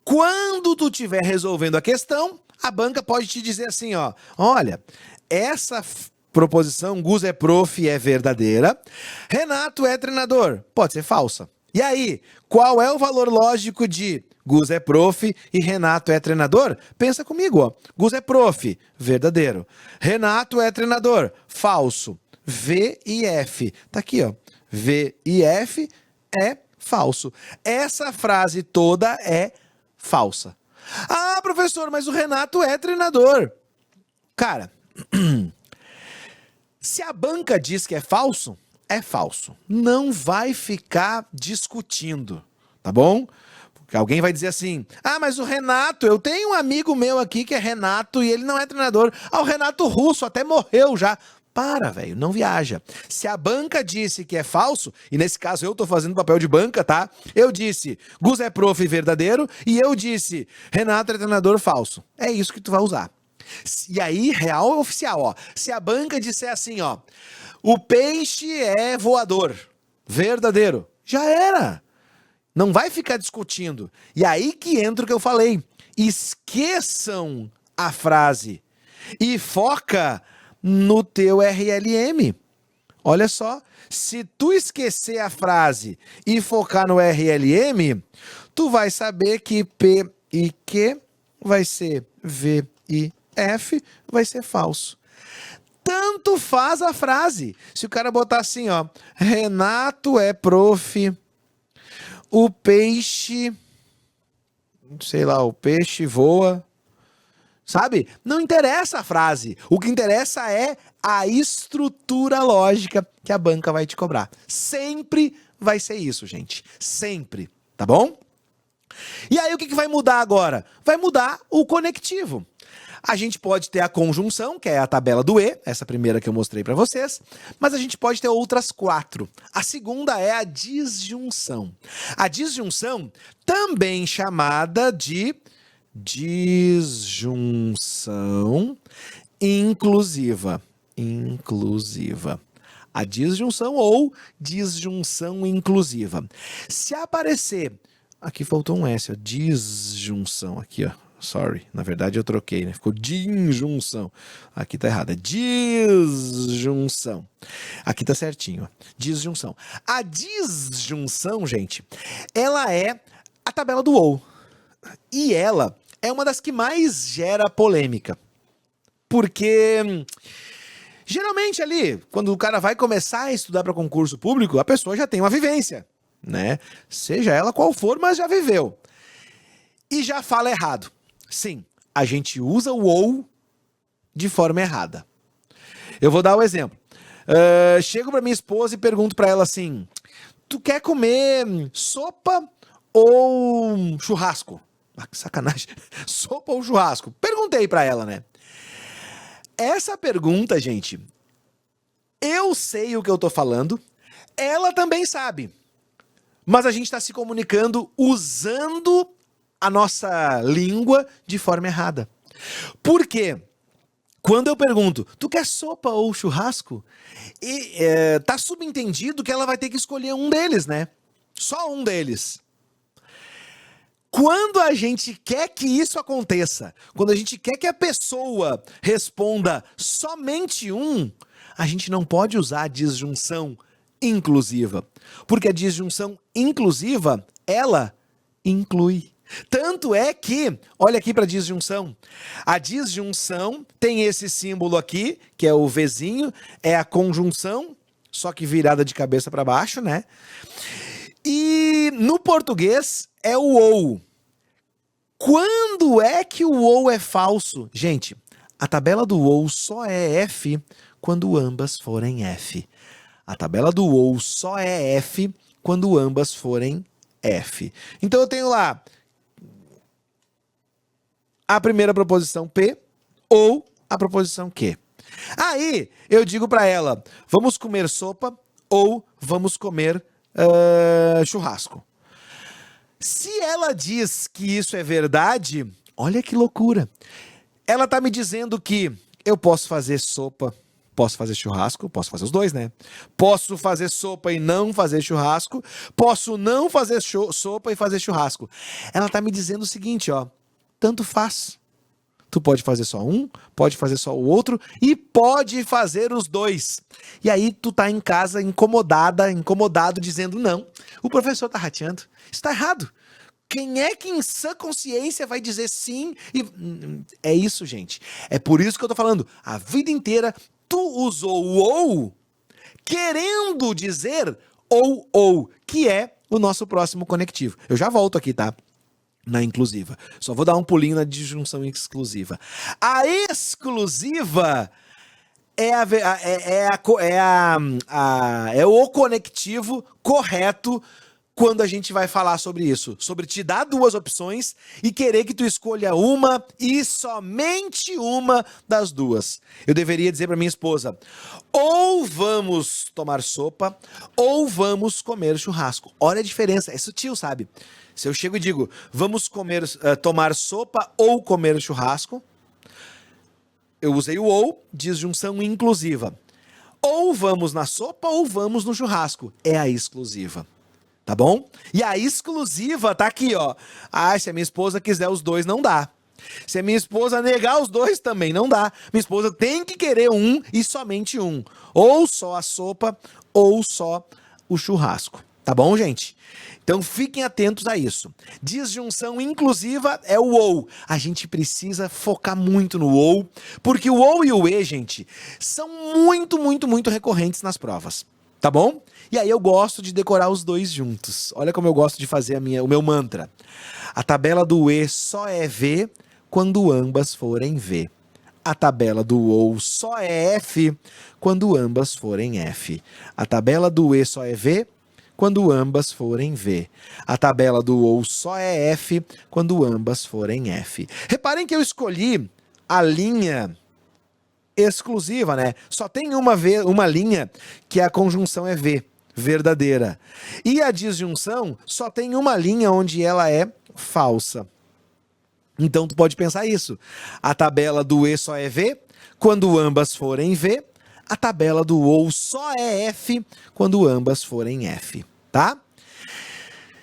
quando tu estiver resolvendo a questão, a banca pode te dizer assim, ó, olha, essa proposição Gus é prof é verdadeira, Renato é treinador, pode ser falsa. E aí, qual é o valor lógico de Gus é prof e Renato é treinador? Pensa comigo, ó. Gus é prof, verdadeiro. Renato é treinador, falso. V e F, tá aqui, ó. V e F é falso. Essa frase toda é falsa. Ah, professor, mas o Renato é treinador. Cara, se a banca diz que é falso, é falso. Não vai ficar discutindo, tá bom? Porque alguém vai dizer assim, ah, mas o Renato, eu tenho um amigo meu aqui que é Renato e ele não é treinador. Ah, o Renato Russo até morreu já. Para, velho, não viaja. Se a banca disse que é falso, e nesse caso eu tô fazendo papel de banca, tá? Eu disse, Gus é prof verdadeiro, e eu disse, Renato é treinador falso. É isso que tu vai usar. E aí, real ou oficial, ó. Se a banca disser assim, ó, o peixe é voador, verdadeiro, já era. Não vai ficar discutindo. E aí que entra o que eu falei. Esqueçam a frase e foca no teu RLM. Olha só, se tu esquecer a frase e focar no RLM, tu vai saber que P e Q vai ser V e F, vai ser falso. Tanto faz a frase. Se o cara botar assim, ó, Renato é prof, o peixe, sei lá, o peixe voa, sabe? Não interessa a frase. O que interessa é a estrutura lógica que a banca vai te cobrar. Sempre vai ser isso, gente. Sempre. Tá bom? E aí o que vai mudar agora? Vai mudar o conectivo. A gente pode ter a conjunção, que é a tabela do E, essa primeira que eu mostrei para vocês, mas a gente pode ter outras 4. A segunda é a disjunção. A disjunção, também chamada de disjunção inclusiva. A disjunção ou disjunção inclusiva. Se aparecer, aqui faltou um S, ó, disjunção, aqui, ó. Sorry, na verdade eu troquei, né? Ficou disjunção. Aqui tá errado, é disjunção. Aqui tá certinho, ó. Disjunção. A disjunção, gente, ela é a tabela do OU. E ela é uma das que mais gera polêmica. Porque geralmente ali, quando o cara vai começar a estudar para concurso público, a pessoa já tem uma vivência, né? Seja ela qual for, mas já viveu. E já fala errado. Sim, a gente usa o OU de forma errada. Eu vou dar um exemplo. Chego para minha esposa e pergunto para ela assim, tu quer comer sopa ou churrasco? Ah, que sacanagem. Sopa ou churrasco? Perguntei para ela, né? Essa pergunta, gente, eu sei o que eu tô falando, ela também sabe. Mas a gente tá se comunicando usando a nossa língua de forma errada. Por quê? Quando eu pergunto, tu quer sopa ou churrasco? E tá subentendido que ela vai ter que escolher um deles, né? Só um deles. Quando a gente quer que isso aconteça, quando a gente quer que a pessoa responda somente um, a gente não pode usar a disjunção inclusiva. Porque a disjunção inclusiva, ela inclui. Tanto é que, olha aqui para a disjunção. A disjunção tem esse símbolo aqui, que é o Vzinho, é a conjunção, só que virada de cabeça para baixo, né? E no português é o ou. Quando é que o ou é falso? Gente, a tabela do ou só é F quando ambas forem F. A tabela do ou só é F quando ambas forem F. Então eu tenho lá a primeira proposição P ou a proposição Q. Aí eu digo para ela, vamos comer sopa ou vamos comer churrasco. Se ela diz que isso é verdade, olha que loucura. Ela tá me dizendo que eu posso fazer sopa, posso fazer churrasco, posso fazer os dois, né? Posso fazer sopa e não fazer churrasco, posso não fazer sopa e fazer churrasco. Ela tá me dizendo o seguinte, ó, tanto faz. Tu pode fazer só um, pode fazer só o outro e pode fazer os dois. E aí tu tá em casa incomodado, dizendo não, o professor tá rateando, isso tá errado. Quem é que em sã consciência vai dizer sim? É isso, gente. É por isso que eu tô falando, a vida inteira tu usou o ou querendo dizer ou, que é o nosso próximo conectivo. Eu já volto aqui, tá? Na inclusiva. Só vou dar um pulinho na disjunção exclusiva. A exclusiva é o conectivo correto quando a gente vai falar sobre isso. Sobre te dar duas opções e querer que tu escolha uma e somente uma das duas. Eu deveria dizer para minha esposa, ou vamos tomar sopa, ou vamos comer churrasco. Olha a diferença, é sutil, sabe? Se eu chego e digo, vamos tomar sopa ou comer churrasco, eu usei o ou, disjunção inclusiva. Ou vamos na sopa ou vamos no churrasco. É a exclusiva. Tá bom? E a exclusiva tá aqui, ó. Ah, se a minha esposa quiser os dois, não dá. Se a minha esposa negar os dois, também não dá. Minha esposa tem que querer um e somente um. Ou só a sopa, ou só o churrasco. Tá bom, gente? Então fiquem atentos a isso. Disjunção inclusiva é o ou. A gente precisa focar muito no ou, porque o ou e o e, gente, são muito recorrentes nas provas. Tá bom? E aí eu gosto de decorar os dois juntos. Olha como eu gosto de fazer o meu mantra. A tabela do e só é V quando ambas forem V. A tabela do ou só é F quando ambas forem F. A tabela do e só é V quando ambas forem V. A tabela do ou só é F quando ambas forem F. Reparem que eu escolhi a linha exclusiva, né? Só tem uma linha que a conjunção é V, verdadeira. E a disjunção só tem uma linha onde ela é falsa. Então tu pode pensar isso. A tabela do e só é V quando ambas forem V. A tabela do ou só é F quando ambas forem F, tá?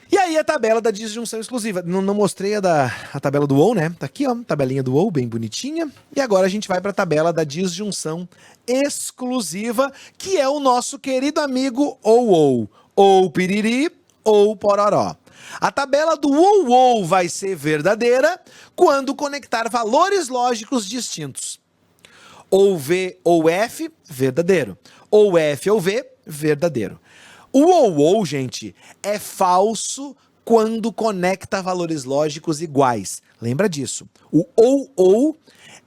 E aí a tabela da disjunção exclusiva. Não mostrei a tabela do ou, né? Tá aqui, ó, tabelinha do ou, bem bonitinha. E agora a gente vai para a tabela da disjunção exclusiva, que é o nosso querido amigo ou piriri, ou pororó. A tabela do ou vai ser verdadeira quando conectar valores lógicos distintos. Ou V ou F, verdadeiro. Ou F ou V, verdadeiro. O ou, gente, é falso quando conecta valores lógicos iguais. Lembra disso. O ou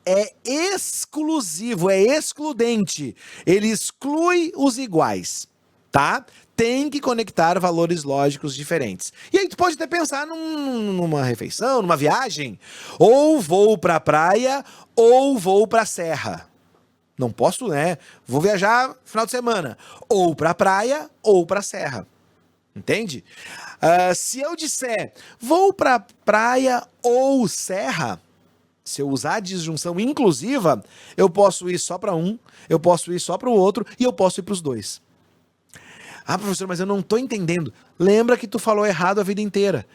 é exclusivo, é excludente. Ele exclui os iguais, tá? Tem que conectar valores lógicos diferentes. E aí tu pode até pensar numa refeição, numa viagem. Ou vou pra praia, ou vou pra serra. Não posso, né? Vou viajar no final de semana. Ou pra praia, ou pra serra. Entende? Se eu disser, vou pra praia ou serra, se eu usar a disjunção inclusiva, eu posso ir só pra um, eu posso ir só pro outro e eu posso ir pros dois. Ah, professor, mas eu não tô entendendo. Lembra que tu falou errado a vida inteira.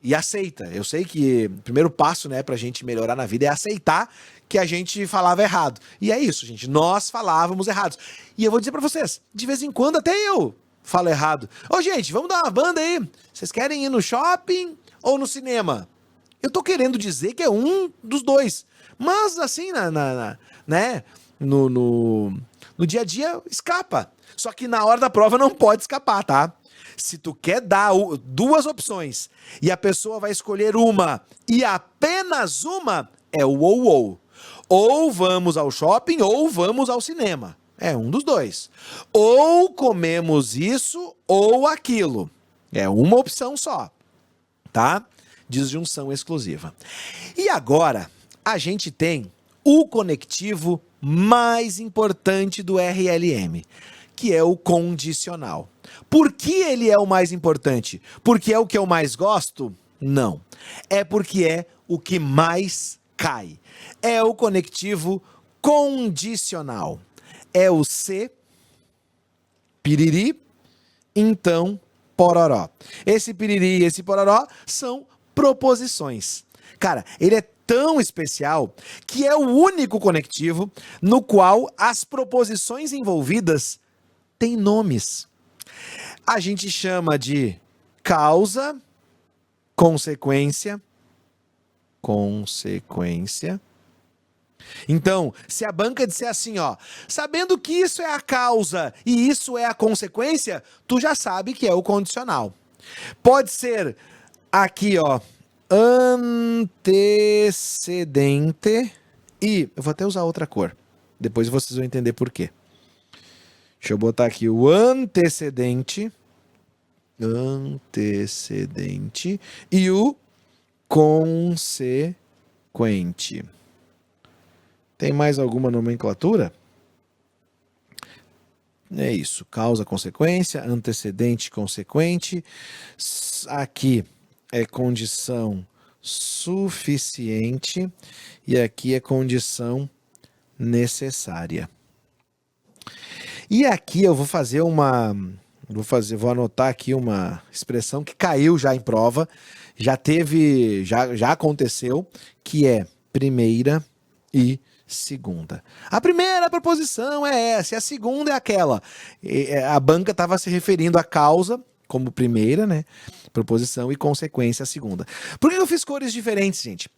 e aceita. Eu sei que o primeiro passo, né, pra gente melhorar na vida é aceitar que a gente falava errado. E é isso, gente. Nós falávamos errados. E eu vou dizer pra vocês, de vez em quando até eu falo errado. Ô, gente, vamos dar uma banda aí. Vocês querem ir no shopping ou no cinema? Eu tô querendo dizer que é um dos dois. Mas assim, né, no dia a dia, escapa. Só que na hora da prova não pode escapar, tá? Se tu quer dar duas opções e a pessoa vai escolher uma e apenas uma, é o ou. Ou vamos ao shopping ou vamos ao cinema. É um dos dois. Ou comemos isso ou aquilo. É uma opção só, tá? Disjunção exclusiva. E agora, a gente tem o conectivo mais importante do RLM, que é o condicional. Por que ele é o mais importante? Porque é o que eu mais gosto? Não. É porque é o que mais cai. É o conectivo condicional. É o se, piriri, então, pororó. Esse piriri e esse pororó são proposições. Cara, ele é tão especial que é o único conectivo no qual as proposições envolvidas têm nomes. A gente chama de causa, consequência. Então, se a banca disser assim, ó, sabendo que isso é a causa e isso é a consequência, tu já sabe que é o condicional. Pode ser aqui, ó, antecedente e... Eu vou até usar outra cor. Depois vocês vão entender por quê. Deixa eu botar aqui o antecedente e o consequente. Tem mais alguma nomenclatura? É isso, causa, consequência, antecedente, consequente. Aqui é condição suficiente e aqui é condição necessária. E aqui eu vou fazer vou anotar aqui uma expressão que caiu já em prova, já aconteceu, que é primeira e segunda. A primeira proposição é essa, e a segunda é aquela. A banca estava se referindo à causa como primeira, né? Proposição e consequência a segunda. Por que eu fiz cores diferentes, gente?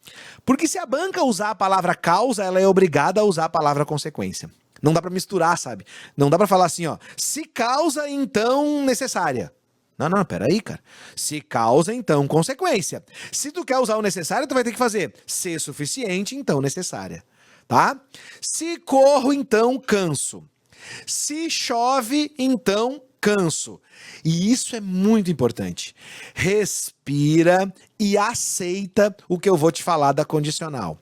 Porque se a banca usar a palavra causa, ela é obrigada a usar a palavra consequência. Não dá pra misturar, sabe? Não dá pra falar assim, ó. Se causa, então necessária. Não, peraí, cara. Se causa, então consequência. Se tu quer usar o necessário, tu vai ter que fazer se suficiente, então necessária. Tá? Se corro, então canso. Se chove, então canso. E isso é muito importante. Respira e aceita o que eu vou te falar da condicional.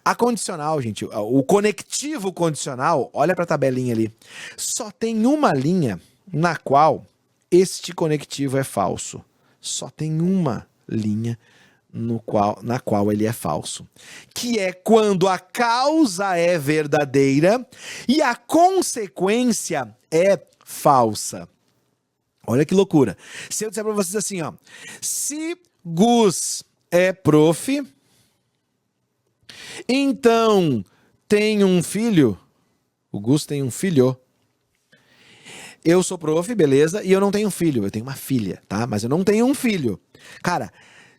A condicional, gente, o conectivo condicional, olha para a tabelinha ali, só tem uma linha na qual este conectivo é falso. Só tem uma linha na qual ele é falso. Que é quando a causa é verdadeira e a consequência é falsa. Olha que loucura. Se eu disser para vocês assim, ó, se Gus é prof, então tem um filho, o Gus tem um filho. Eu sou prof, beleza, e eu não tenho filho, eu tenho uma filha, tá? Mas eu não tenho um filho. Cara,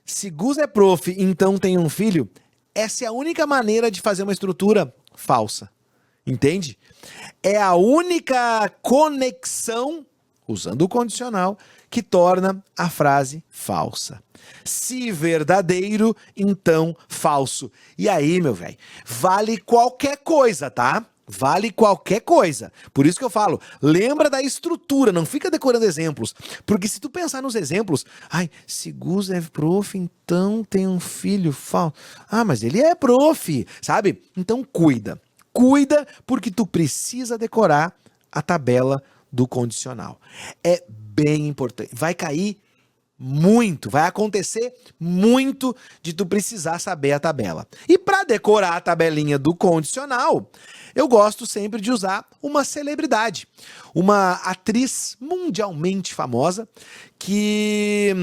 se Gus é prof, então tem um filho, essa é a única maneira de fazer uma estrutura falsa. Entende? É a única conexão, usando o condicional, que torna a frase falsa. Se verdadeiro, então falso. E aí, meu velho, vale qualquer coisa, tá? Vale qualquer coisa. Por isso que eu falo, lembra da estrutura, não fica decorando exemplos. Porque se tu pensar nos exemplos, ai, se Gus é prof, então tem um filho falso. Ah, mas ele é prof, sabe? Então cuida. Cuida porque tu precisa decorar a tabela do condicional. É bem importante. Vai cair muito, vai acontecer muito de tu precisar saber a tabela. E para decorar a tabelinha do condicional, eu gosto sempre de usar uma celebridade, uma atriz mundialmente famosa, que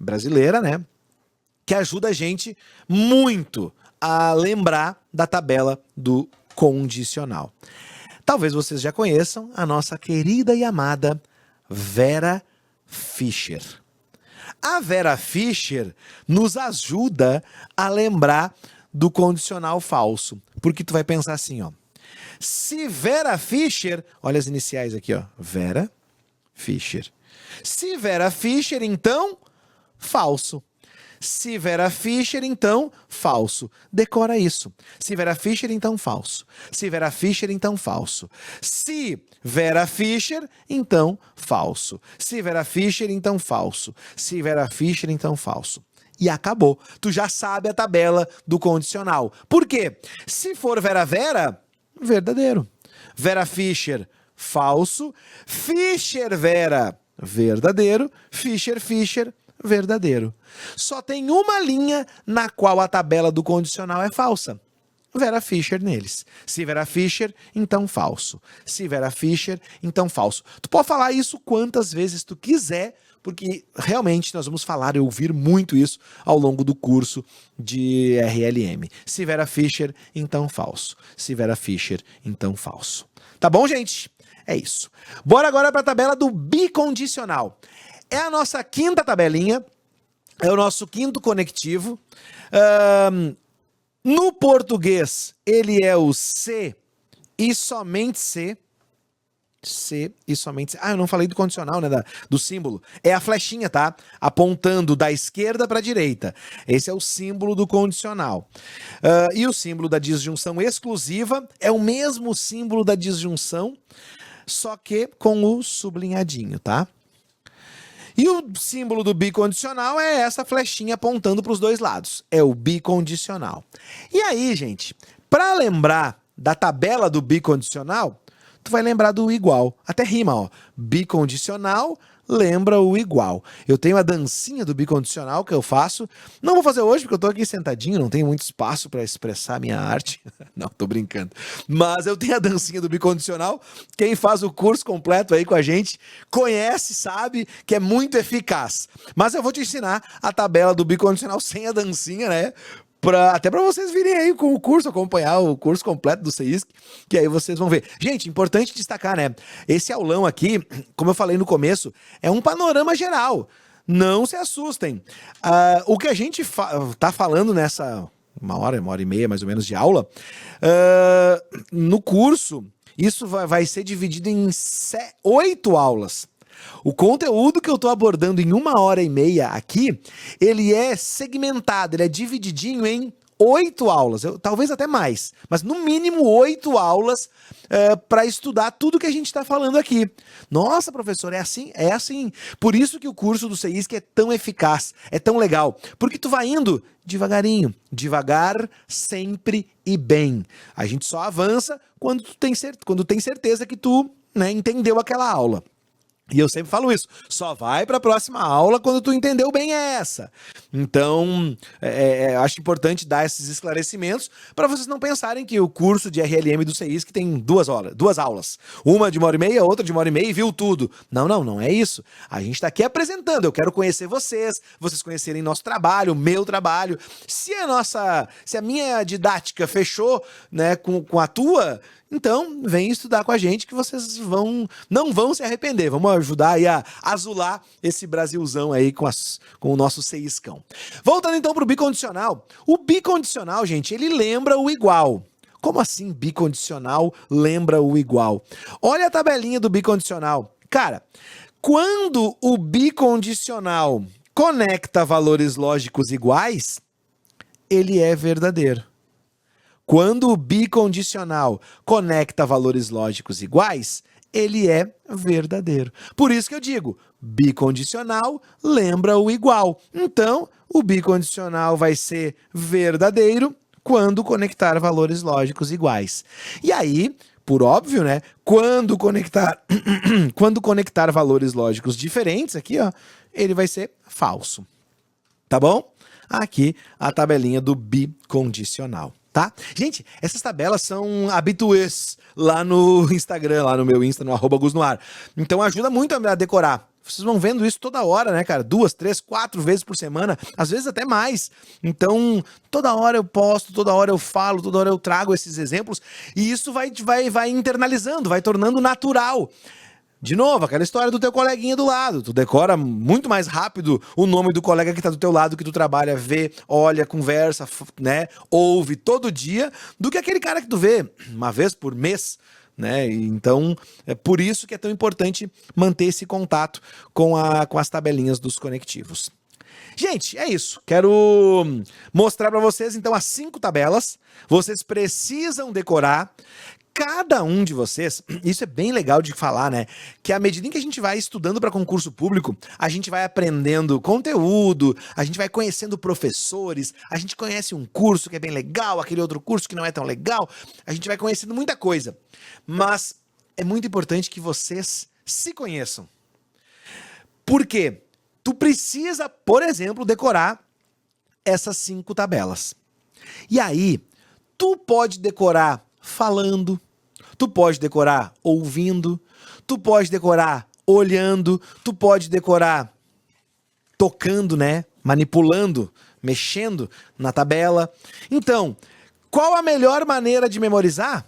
brasileira, né? que ajuda a gente muito a lembrar da tabela do condicional. Talvez vocês já conheçam a nossa querida e amada Vera Fischer. A Vera Fischer nos ajuda a lembrar do condicional falso, porque tu vai pensar assim, ó. Se Vera Fischer, olha as iniciais aqui, ó, Vera Fischer. Se Vera Fischer, então, falso. Se Vera Fischer, então, falso. Decora isso. Se Vera Fischer, então, falso. Se Vera Fischer, então, falso. Se Vera Fischer, então, falso. Se Vera Fischer, então, falso. Se Vera Fischer, então, falso. E acabou. Tu já sabe a tabela do condicional. Por quê? Se for Vera Vera, verdadeiro. Vera Fischer, falso. Fischer Vera, verdadeiro. Fischer Fischer, verdadeiro. Só tem uma linha na qual a tabela do condicional é falsa. Vera Fischer neles. Se Vera Fischer, então falso. Se Vera Fischer, então falso. Tu pode falar isso quantas vezes tu quiser, porque realmente nós vamos falar e ouvir muito isso ao longo do curso de RLM. Se Vera Fischer, então falso. Se Vera Fischer, então falso. Tá bom, gente? É isso. Bora agora para a tabela do bicondicional. É a nossa quinta tabelinha, é o nosso quinto conectivo. No português, ele é o C e somente C. C e somente C. Ah, eu não falei do condicional, né? Do símbolo. É a flechinha, tá? Apontando da esquerda para a direita. Esse é o símbolo do condicional. E o símbolo da disjunção exclusiva é o mesmo símbolo da disjunção, só que com o sublinhadinho, tá? E o símbolo do bicondicional é essa flechinha apontando para os dois lados. É o bicondicional. E aí, gente, para lembrar da tabela do bicondicional, tu vai lembrar do igual. Até rima, ó. Bicondicional lembra o igual. Eu tenho a dancinha do bicondicional que eu faço. Não vou fazer hoje porque eu tô aqui sentadinho, não tenho muito espaço para expressar a minha arte. Não, tô brincando. Mas eu tenho a dancinha do bicondicional. Quem faz o curso completo aí com a gente conhece, sabe que é muito eficaz. Mas eu vou te ensinar a tabela do bicondicional sem a dancinha, né? Até para vocês virem aí com o curso, acompanhar o curso completo do CEISC, que aí vocês vão ver. Gente, importante destacar, né? Esse aulão aqui, como eu falei no começo, é um panorama geral. Não se assustem. O que a gente tá falando nessa uma hora e meia mais ou menos de aula, no curso, isso vai ser dividido em 8 aulas. O conteúdo que eu estou abordando em 1h30 aqui, ele é segmentado, ele é divididinho em 8 aulas, talvez até mais, mas no mínimo 8 aulas para estudar tudo que a gente está falando aqui. Nossa, professor, é assim? É assim. Por isso que o curso do CEISC é tão eficaz, é tão legal, porque tu vai indo devagarinho, devagar, sempre e bem. A gente só avança quando tem certeza que tu, né, entendeu aquela aula. E eu sempre falo isso, só vai para a próxima aula quando tu entendeu bem essa. Então, acho importante dar esses esclarecimentos para vocês não pensarem que o curso de RLM do CEISC tem duas aulas. Uma de 1h30, outra de 1h30 e viu tudo. Não é isso. A gente está aqui apresentando, eu quero conhecer vocês conhecerem nosso trabalho, o meu trabalho. Se a minha didática fechou, né, com a tua, então, vem estudar com a gente que vocês não vão se arrepender. Vamos ajudar aí a azular esse Brasilzão aí com o nosso CEISCão. Voltando então para o bicondicional. O bicondicional, gente, ele lembra o igual. Como assim bicondicional lembra o igual? Olha a tabelinha do bicondicional. Cara, quando o bicondicional conecta valores lógicos iguais, ele é verdadeiro. Quando o bicondicional conecta valores lógicos iguais, ele é verdadeiro. Por isso que eu digo, bicondicional lembra o igual. Então, o bicondicional vai ser verdadeiro quando conectar valores lógicos iguais. E aí, por óbvio, né? Quando conectar valores lógicos diferentes, aqui, ó, ele vai ser falso. Tá bom? Aqui a tabelinha do bicondicional. Tá? Gente, essas tabelas são habituês lá no Instagram, lá no meu Insta, no @gusnoar. Então ajuda muito a decorar. Vocês vão vendo isso toda hora, né, cara? 2, 3, 4 vezes por semana, às vezes até mais. Então, toda hora eu posto, toda hora eu falo, toda hora eu trago esses exemplos e isso vai internalizando, vai tornando natural. De novo, aquela história do teu coleguinha do lado. Tu decora muito mais rápido o nome do colega que tá do teu lado, que tu trabalha, vê, olha, conversa, né, ouve todo dia, do que aquele cara que tu vê uma vez por mês, né? Então, é por isso que é tão importante manter esse contato com as tabelinhas dos conectivos. Gente, é isso. Quero mostrar para vocês, então, as 5 tabelas. Vocês precisam decorar. Cada um de vocês, isso é bem legal de falar, né? Que à medida em que a gente vai estudando para concurso público, a gente vai aprendendo conteúdo, a gente vai conhecendo professores, a gente conhece um curso que é bem legal, aquele outro curso que não é tão legal, a gente vai conhecendo muita coisa. Mas é muito importante que vocês se conheçam. Por quê? Tu precisa, por exemplo, decorar essas 5 tabelas. E aí, tu pode decorar falando, tu pode decorar ouvindo, tu pode decorar olhando, tu pode decorar tocando, né? Manipulando, mexendo na tabela. Então, qual a melhor maneira de memorizar?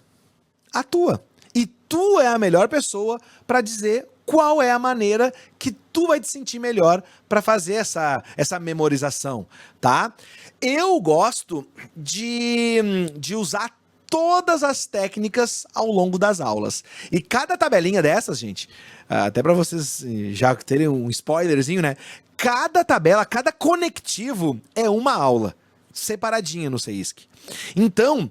A tua. E tu é a melhor pessoa para dizer qual é a maneira que tu vai te sentir melhor para fazer essa memorização, tá? Eu gosto de usar todas as técnicas ao longo das aulas. E cada tabelinha dessas, gente, até para vocês já terem um spoilerzinho, né? Cada tabela, cada conectivo é uma aula, separadinha no CEISC. Então,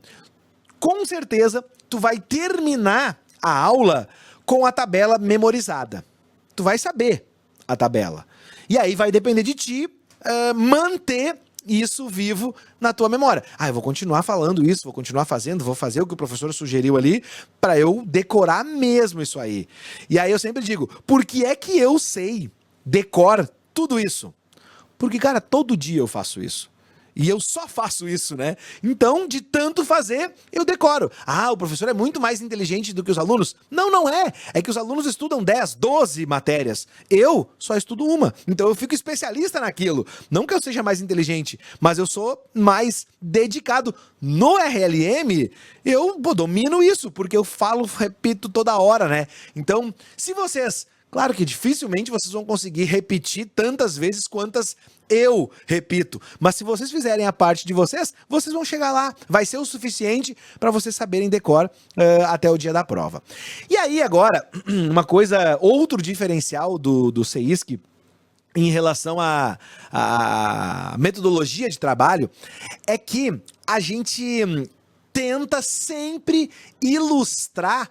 com certeza, tu vai terminar a aula com a tabela memorizada. Tu vai saber a tabela. E aí vai depender de ti manter isso vivo na tua memória. Eu vou continuar falando isso, vou continuar fazendo, vou fazer o que o professor sugeriu ali para eu decorar mesmo isso aí. E aí eu sempre digo, por que é que eu sei decor tudo isso? Porque, cara, todo dia eu faço isso. E eu só faço isso, né? Então, de tanto fazer, eu decoro. O professor é muito mais inteligente do que os alunos? Não, não é. É que os alunos estudam 10, 12 matérias. Eu só estudo uma. Então, eu fico especialista naquilo. Não que eu seja mais inteligente, mas eu sou mais dedicado. No RLM, eu domino isso, porque eu falo, repito toda hora, né? Então, se vocês... Claro que dificilmente vocês vão conseguir repetir tantas vezes quantas eu repito. Mas se vocês fizerem a parte de vocês, vocês vão chegar lá. Vai ser o suficiente para vocês saberem decor até o dia da prova. E aí agora, uma coisa, outro diferencial do CEISC em relação à metodologia de trabalho é que a gente tenta sempre ilustrar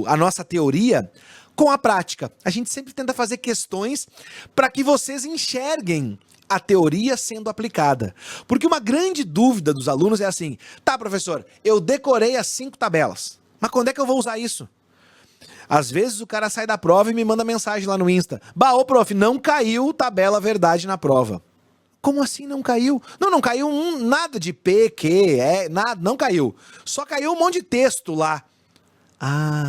a nossa teoria com a prática. A gente sempre tenta fazer questões para que vocês enxerguem a teoria sendo aplicada. Porque uma grande dúvida dos alunos é assim, tá, professor, eu decorei as 5 tabelas, mas quando é que eu vou usar isso? Às vezes o cara sai da prova e me manda mensagem lá no Insta, ô prof, não caiu tabela verdade na prova. Como assim não caiu? Não caiu nada de P, Q, nada, não caiu. Só caiu um monte de texto lá.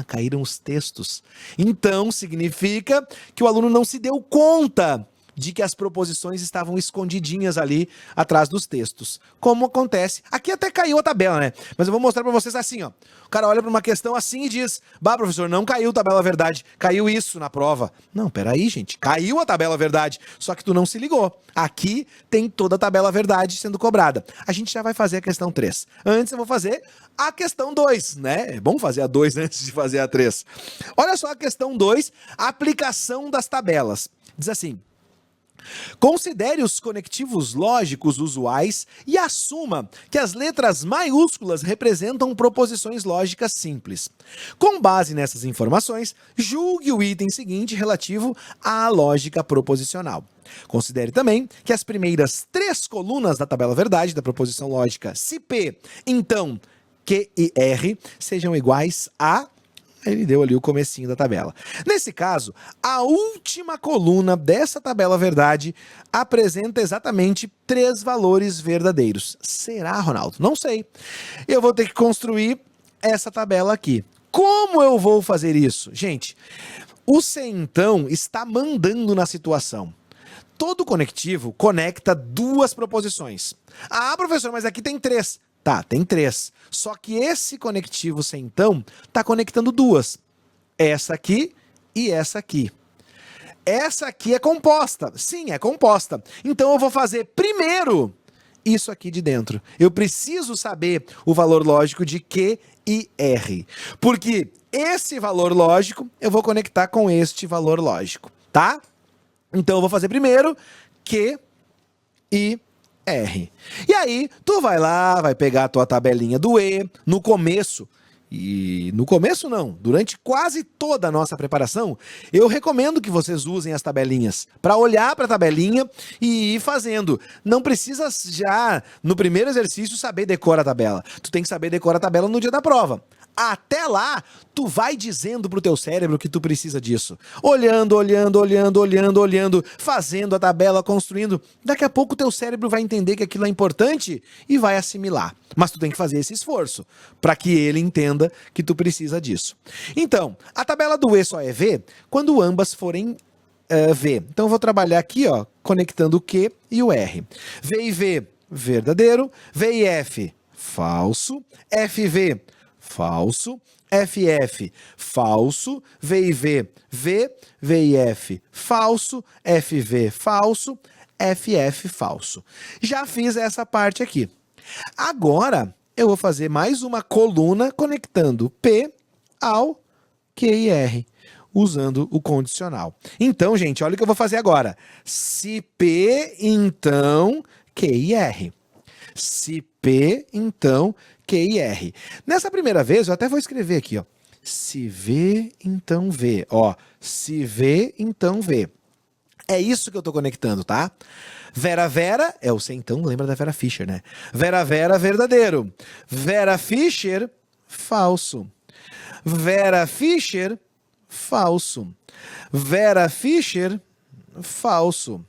Caíram os textos. Então, significa que o aluno não se deu conta de que as proposições estavam escondidinhas ali atrás dos textos. Como acontece. Aqui até caiu a tabela, né? Mas eu vou mostrar para vocês assim, ó. O cara olha para uma questão assim e diz, professor, não caiu a tabela verdade. Caiu isso na prova. Não, peraí, gente. Caiu a tabela verdade. Só que tu não se ligou. Aqui tem toda a tabela verdade sendo cobrada. A gente já vai fazer a questão 3. Antes eu vou fazer a questão 2, né? É bom fazer a 2 antes de fazer a 3. Olha só a questão 2, a aplicação das tabelas. Diz assim, considere os conectivos lógicos usuais e assuma que as letras maiúsculas representam proposições lógicas simples. Com base nessas informações, julgue o item seguinte relativo à lógica proposicional. Considere também que as primeiras 3 colunas da tabela verdade da proposição lógica, se P, então Q e R, sejam iguais a... Ele deu ali o comecinho da tabela. Nesse caso, a última coluna dessa tabela verdade apresenta exatamente 3 valores verdadeiros. Será, Ronaldo? Não sei. Eu vou ter que construir essa tabela aqui. Como eu vou fazer isso? Gente, O se então está mandando na situação. Todo conectivo conecta duas proposições. Ah, professor, mas aqui tem três. Tá, tem três. Só que esse conectivo se então está conectando duas. Essa aqui e essa aqui. Essa aqui é composta. Sim, é composta. Então eu vou fazer primeiro isso aqui de dentro. Eu preciso saber o valor lógico de Q e R. Porque esse valor lógico eu vou conectar com este valor lógico, tá? Então eu vou fazer primeiro Q e R. E aí, tu vai lá, vai pegar a tua tabelinha do E, no começo, e no começo não, durante quase toda a nossa preparação, eu recomendo que vocês usem as tabelinhas para olhar para a tabelinha e ir fazendo. Não precisa já, no primeiro exercício, saber decorar a tabela. Tu tem que saber decorar a tabela no dia da prova. Até lá, tu vai dizendo pro teu cérebro que tu precisa disso. Olhando, fazendo a tabela, construindo. Daqui a pouco o teu cérebro vai entender que aquilo é importante e vai assimilar. Mas tu tem que fazer esse esforço para que ele entenda que tu precisa disso. Então, a tabela do E só é V quando ambas forem V. Então eu vou trabalhar aqui, ó, conectando o Q e o R. V e V, verdadeiro. V e F, falso. FV, falso. FF, falso. V e V, V. V e F, falso. FV, falso. FF, falso. Já fiz essa parte aqui. Agora, eu vou fazer mais uma coluna conectando P ao Q e R, usando o condicional. Então, gente, olha o que eu vou fazer agora. Se P, então Q e R. Se P, então Q e R. Nessa primeira vez, eu até vou escrever aqui, ó. Se V, então V. Ó, se V, então V. É isso que eu tô conectando, tá? Vera Vera é o se então, lembra da Vera Fischer, né? Vera Vera, verdadeiro. Vera Fischer, falso. Vera Fischer, falso. Vera Fischer, falso.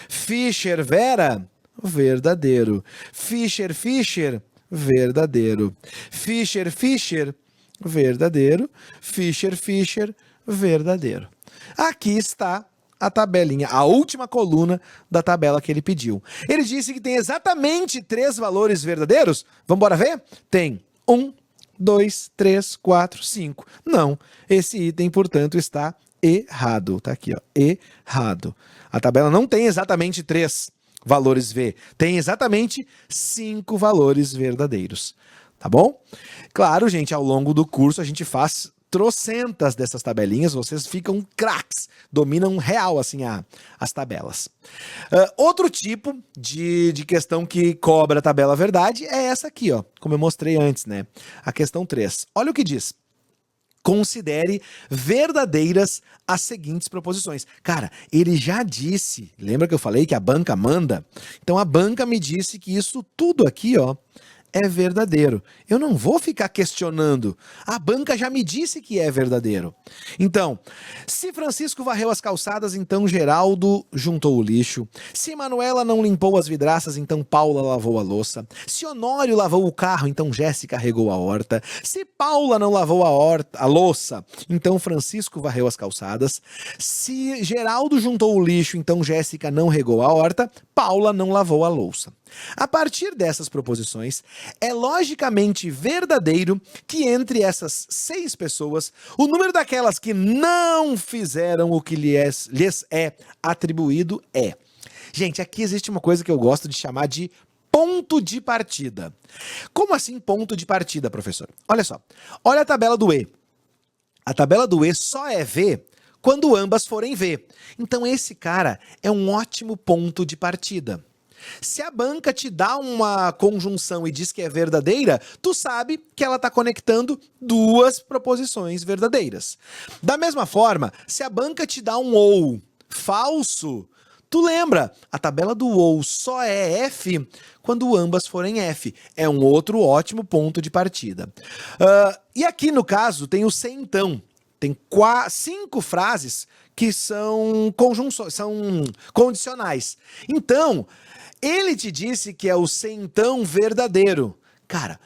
Fischer Vera, verdadeiro. Fischer Fischer, verdadeiro. Fischer Fischer, verdadeiro. Fischer Fischer, verdadeiro. Aqui está a tabelinha, a última coluna da tabela que ele pediu. Ele disse que tem exatamente 3 valores verdadeiros. Vamos embora ver? Tem 1, 2, 3, 4, 5. Não, esse item, portanto, está errado. Tá aqui, ó, errado. A tabela não tem exatamente 3 valores V, tem exatamente 5 valores verdadeiros. Tá bom? Claro, gente, ao longo do curso a gente faz trocentas dessas tabelinhas, vocês ficam craques, dominam real assim as tabelas. Outro tipo de questão que cobra a tabela verdade é essa aqui, ó, como eu mostrei antes, né? A questão 3. Olha o que diz. Considere verdadeiras as seguintes proposições. Cara, ele já disse, lembra que eu falei que a banca manda? Então a banca me disse que isso tudo aqui, ó, é verdadeiro. Eu não vou ficar questionando. A banca já me disse que é verdadeiro. Então, se Francisco varreu as calçadas, então Geraldo juntou o lixo. Se Manuela não limpou as vidraças, então Paula lavou a louça. Se Honório lavou o carro, então Jéssica regou a horta. Se Paula não lavou a louça, então Francisco varreu as calçadas. Se Geraldo juntou o lixo, então Jéssica não regou a horta. Paula não lavou a louça. A partir dessas proposições, é logicamente verdadeiro que entre essas 6 pessoas, o número daquelas que não fizeram o que lhes é atribuído é. Gente, aqui existe uma coisa que eu gosto de chamar de ponto de partida. Como assim ponto de partida, professor? Olha só, olha a tabela do E. A tabela do E só é V quando ambas forem V. Então esse cara é um ótimo ponto de partida. Se a banca te dá uma conjunção e diz que é verdadeira, tu sabe que ela está conectando 2 proposições verdadeiras. Da mesma forma, se a banca te dá um ou falso, tu lembra, a tabela do ou só é F quando ambas forem F. É um outro ótimo ponto de partida. E aqui no caso tem o se então. Tem 5 frases que são conjunções, são condicionais. Então, ele te disse que é o se então verdadeiro. Cara,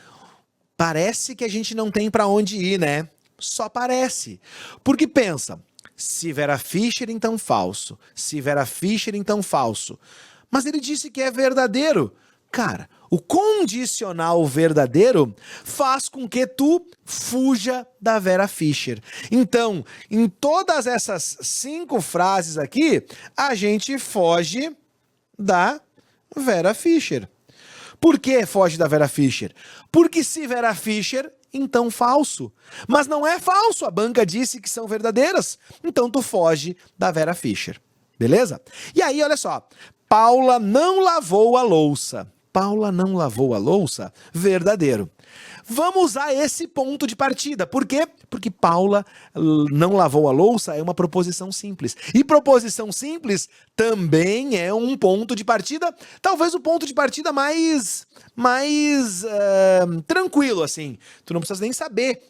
parece que a gente não tem para onde ir, né? Só parece. Porque pensa, Se Vera Fischer, então falso. Se Vera Fischer, então falso. Mas ele disse que é verdadeiro. Cara, o condicional verdadeiro faz com que tu fuja da Vera Fischer. Então, em todas essas 5 frases aqui, a gente foge da Vera Fischer. Por que foge da Vera Fischer? Porque se Vera Fischer, então falso. Mas não é falso, a banca disse que são verdadeiras. Então tu foge da Vera Fischer. Beleza? E aí, olha só. Paula não lavou a louça. Paula não lavou a louça? Verdadeiro. Vamos usar esse ponto de partida. Por quê? Porque Paula não lavou a louça é uma proposição simples. E proposição simples também é um ponto de partida, talvez o ponto de partida mais tranquilo, assim. Tu não precisa nem saber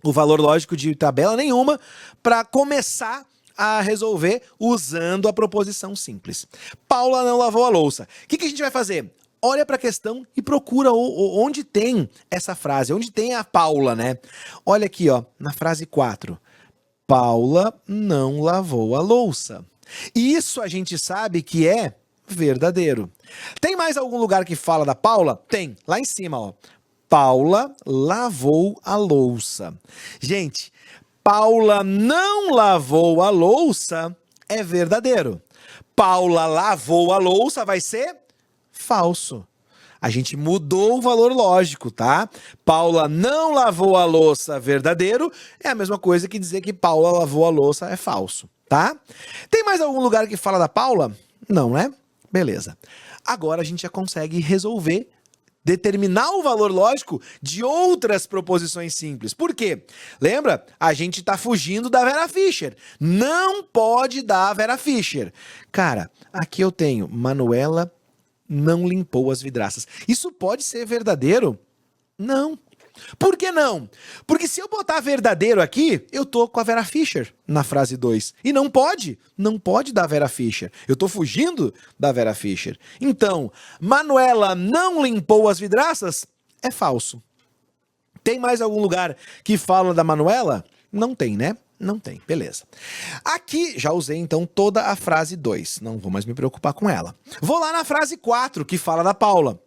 o valor lógico de tabela nenhuma para começar a resolver usando a proposição simples. Paula não lavou a louça. O que a gente vai fazer? Olha para a questão e procura onde tem essa frase, onde tem a Paula, né? Olha aqui, ó, na frase 4. Paula não lavou a louça. Isso a gente sabe que é verdadeiro. Tem mais algum lugar que fala da Paula? Tem, lá em cima, ó. Paula lavou a louça. Gente, Paula não lavou a louça é verdadeiro. Paula lavou a louça vai ser falso. A gente mudou o valor lógico, tá? Paula não lavou a louça verdadeiro é a mesma coisa que dizer que Paula lavou a louça é falso, tá? Tem mais algum lugar que fala da Paula? Não, né? Beleza. Agora a gente já consegue resolver, determinar o valor lógico de outras proposições simples. Por quê? Lembra? A gente tá fugindo da Vera Fischer. Não pode dar a Vera Fischer. Cara, aqui eu tenho Manuela não limpou as vidraças. Isso pode ser verdadeiro? Não. Por que não? Porque se eu botar verdadeiro aqui, eu tô com a Vera Fischer na frase 2. E não pode. Não pode dar Vera Fischer. Eu tô fugindo da Vera Fischer. Então, Manuela não limpou as vidraças é falso. Tem mais algum lugar que fala da Manuela? Não tem, né? Não tem, beleza. Aqui já usei então toda a frase 2, não vou mais me preocupar com ela. Vou lá na frase 4, que fala da Paula.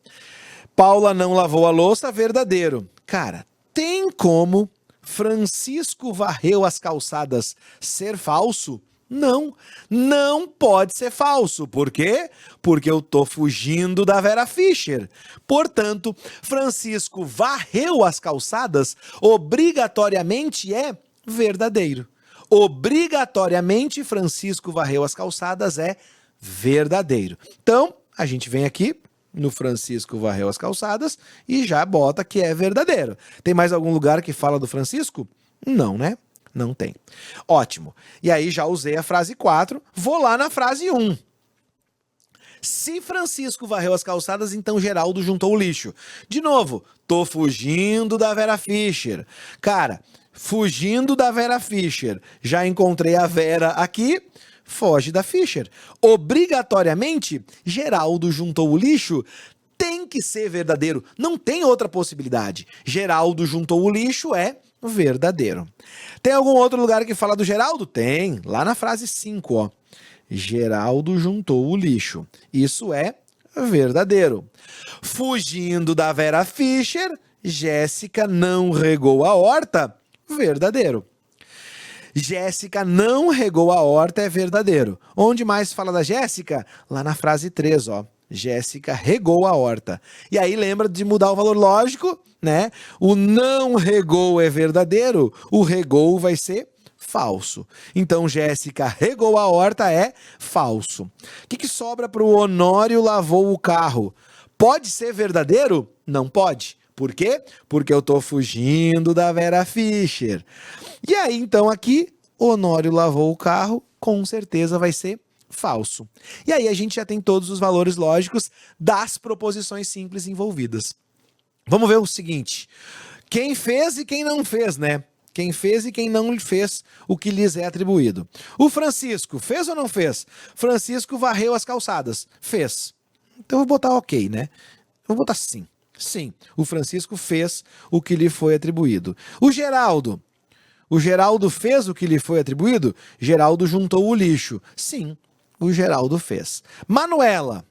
Paula não lavou a louça, verdadeiro. Cara, tem como Francisco varreu as calçadas ser falso? Não, não pode ser falso. Por quê? Porque eu tô fugindo da Vera Fischer. Portanto, Francisco varreu as calçadas obrigatoriamente é verdadeiro. Obrigatoriamente, Francisco varreu as calçadas é verdadeiro. Então, a gente vem aqui no Francisco varreu as calçadas e já bota que é verdadeiro. Tem mais algum lugar que fala do Francisco? Não, né? Não tem. Ótimo. E aí já usei a frase 4, vou lá na frase 1. Se Francisco varreu as calçadas, então Geraldo juntou o lixo. De novo, tô fugindo da Vera Fischer. Cara, fugindo da Vera Fischer. Já encontrei a Vera aqui, foge da Fischer. Obrigatoriamente, Geraldo juntou o lixo, tem que ser verdadeiro. Não tem outra possibilidade. Geraldo juntou o lixo é verdadeiro. Tem algum outro lugar que fala do Geraldo? Tem, lá na frase 5, ó. Geraldo juntou o lixo. Isso é verdadeiro. Fugindo da Vera Fischer, Jéssica não regou a horta. Verdadeiro. Jéssica não regou a horta é verdadeiro. Onde mais fala da Jéssica? Lá na frase 3, ó. Jéssica regou a horta. E aí lembra de mudar o valor lógico, né? O não regou é verdadeiro, o regou vai ser falso. Então, Jéssica regou a horta é falso. O que sobra para o Honório lavou o carro? Pode ser verdadeiro? Não pode. Por quê? Porque eu tô fugindo da Vera Fischer. E aí, então, aqui, Honório lavou o carro, com certeza vai ser falso. E aí a gente já tem todos os valores lógicos das proposições simples envolvidas. Vamos ver o seguinte. Quem fez e quem não fez, né? Quem fez e quem não fez o que lhes é atribuído. O Francisco, fez ou não fez? Francisco varreu as calçadas. Fez. Então eu vou botar ok, né? Eu vou botar sim. Sim, o Francisco fez o que lhe foi atribuído. O Geraldo. O Geraldo fez o que lhe foi atribuído? Geraldo juntou o lixo. Sim, o Geraldo fez. Manuela.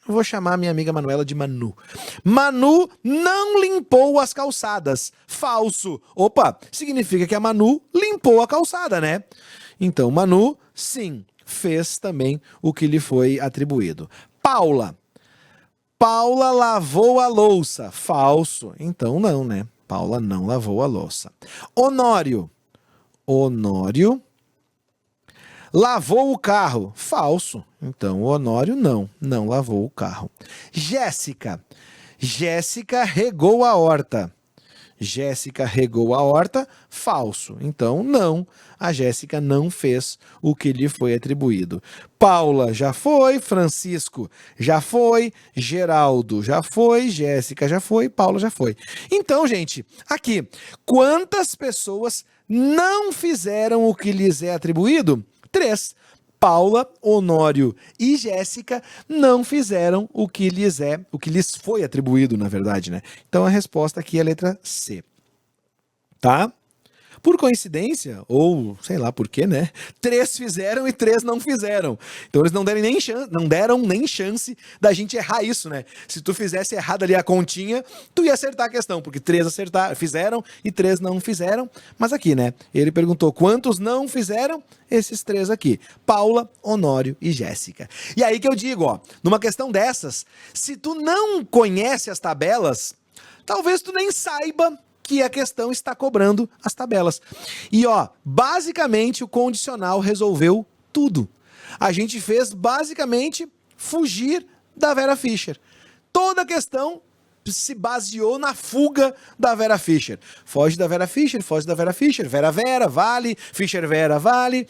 Vou chamar minha amiga Manuela de Manu. Manu não limpou as calçadas. Falso. Opa, significa que a Manu limpou a calçada, né? Então, Manu, sim, fez também o que lhe foi atribuído. Paula. Paula lavou a louça. Falso. Então, não, né? Paula não lavou a louça. Honório. Honório lavou o carro. Falso. Então, o Honório não lavou o carro. Jéssica. Jéssica regou a horta. Jéssica regou a horta. Falso. Então, não. A Jéssica não fez o que lhe foi atribuído. Paula já foi. Francisco já foi. Geraldo já foi. Jéssica já foi. Paula já foi. Então, gente, aqui, quantas pessoas não fizeram o que lhes é atribuído? 3. Paula, Honório e Jéssica não fizeram o que lhes foi atribuído, na verdade, né? Então a resposta aqui é a letra C. Tá? Por coincidência, ou sei lá por quê, né? 3 fizeram e 3 não fizeram. Então eles não deram nem chance da gente errar isso, né? Se tu fizesse errado ali a continha, tu ia acertar a questão, porque 3 fizeram e 3 não fizeram. Mas aqui, né? Ele perguntou quantos não fizeram? Esses 3 aqui. Paula, Honório e Jéssica. E aí que eu digo, ó, numa questão dessas, se tu não conhece as tabelas, talvez tu nem saiba que a questão está cobrando as tabelas. E ó, basicamente o condicional resolveu tudo. A gente fez basicamente fugir da Vera Fischer. Toda a questão se baseou na fuga da Vera Fischer. Foge da Vera Fischer, foge da Vera Fischer. Vera Vera, vale. Fischer Vera, vale.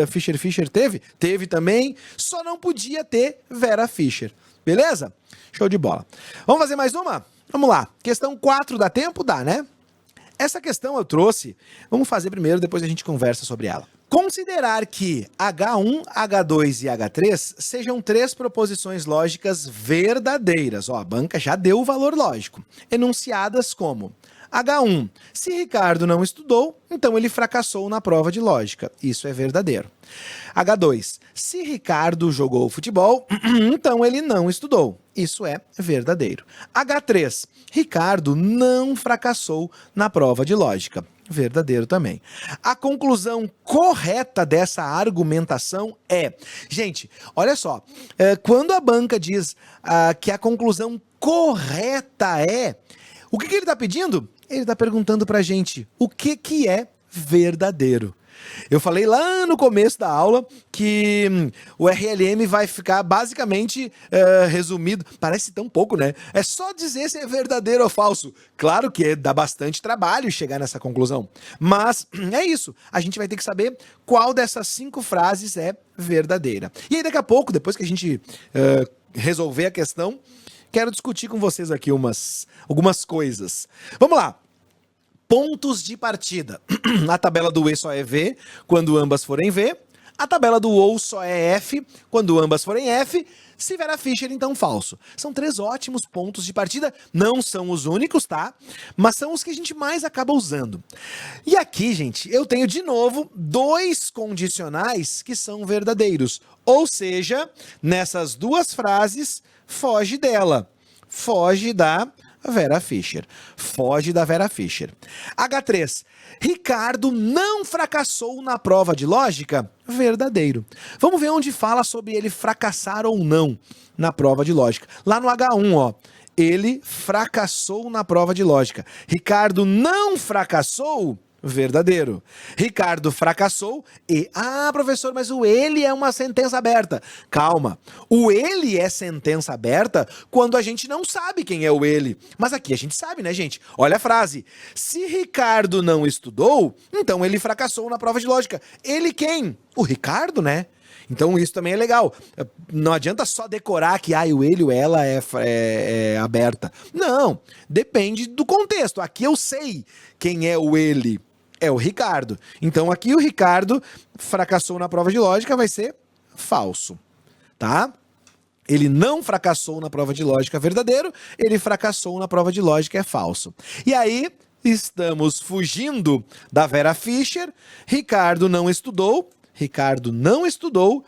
Fischer teve? Teve também. Só não podia ter Vera Fischer. Beleza? Show de bola. Vamos fazer mais uma? Vamos lá. Questão 4 dá tempo? Dá, né? Essa questão eu trouxe, vamos fazer primeiro, depois a gente conversa sobre ela. Considerar que H1, H2 e H3 sejam 3 proposições lógicas verdadeiras. Ó, a banca já deu o valor lógico. Enunciadas como H1, se Ricardo não estudou, então ele fracassou na prova de lógica. Isso é verdadeiro. H2, se Ricardo jogou futebol, então ele não estudou. Isso é verdadeiro. H3, Ricardo não fracassou na prova de lógica. Verdadeiro também. A conclusão correta dessa argumentação é... Gente, olha só. Quando a banca diz que a conclusão correta é... O que ele está pedindo? Ele está perguntando para a gente o que é verdadeiro. Eu falei lá no começo da aula que o RLM vai ficar basicamente resumido. Parece tão pouco, né? É só dizer se é verdadeiro ou falso. Claro que dá bastante trabalho chegar nessa conclusão. Mas é isso. A gente vai ter que saber qual dessas 5 frases é verdadeira. E aí daqui a pouco, depois que a gente resolver a questão, quero discutir com vocês aqui algumas coisas. Vamos lá. Pontos de partida. A tabela do E só é V quando ambas forem V. A tabela do OU só é F quando ambas forem F. Se Vera Fischer, então falso. São 3 ótimos pontos de partida. Não são os únicos, tá? Mas são os que a gente mais acaba usando. E aqui, gente, eu tenho de novo 2 condicionais que são verdadeiros. Ou seja, nessas 2 frases, foge dela. Foge da Vera Fischer. Foge da Vera Fischer. H3. Ricardo não fracassou na prova de lógica? Verdadeiro. Vamos ver onde fala sobre ele fracassar ou não na prova de lógica. Lá no H1, ó. Ele fracassou na prova de lógica. Ricardo não fracassou? Verdadeiro. Ricardo fracassou e... Ah, professor, mas o ele é uma sentença aberta. Calma. O ele é sentença aberta quando a gente não sabe quem é o ele. Mas aqui a gente sabe, né, gente? Olha a frase. Se Ricardo não estudou, então ele fracassou na prova de lógica. Ele quem? O Ricardo, né? Então isso também é legal. Não adianta só decorar que o ele, o ela é aberta. Não. Depende do contexto. Aqui eu sei quem é o ele. É o Ricardo. Então aqui o Ricardo fracassou na prova de lógica, vai ser falso, tá? Ele não fracassou na prova de lógica, verdadeiro. Ele fracassou na prova de lógica, é falso. E aí, Estamos fugindo da Vera Fischer. Ricardo não estudou. Ricardo não estudou.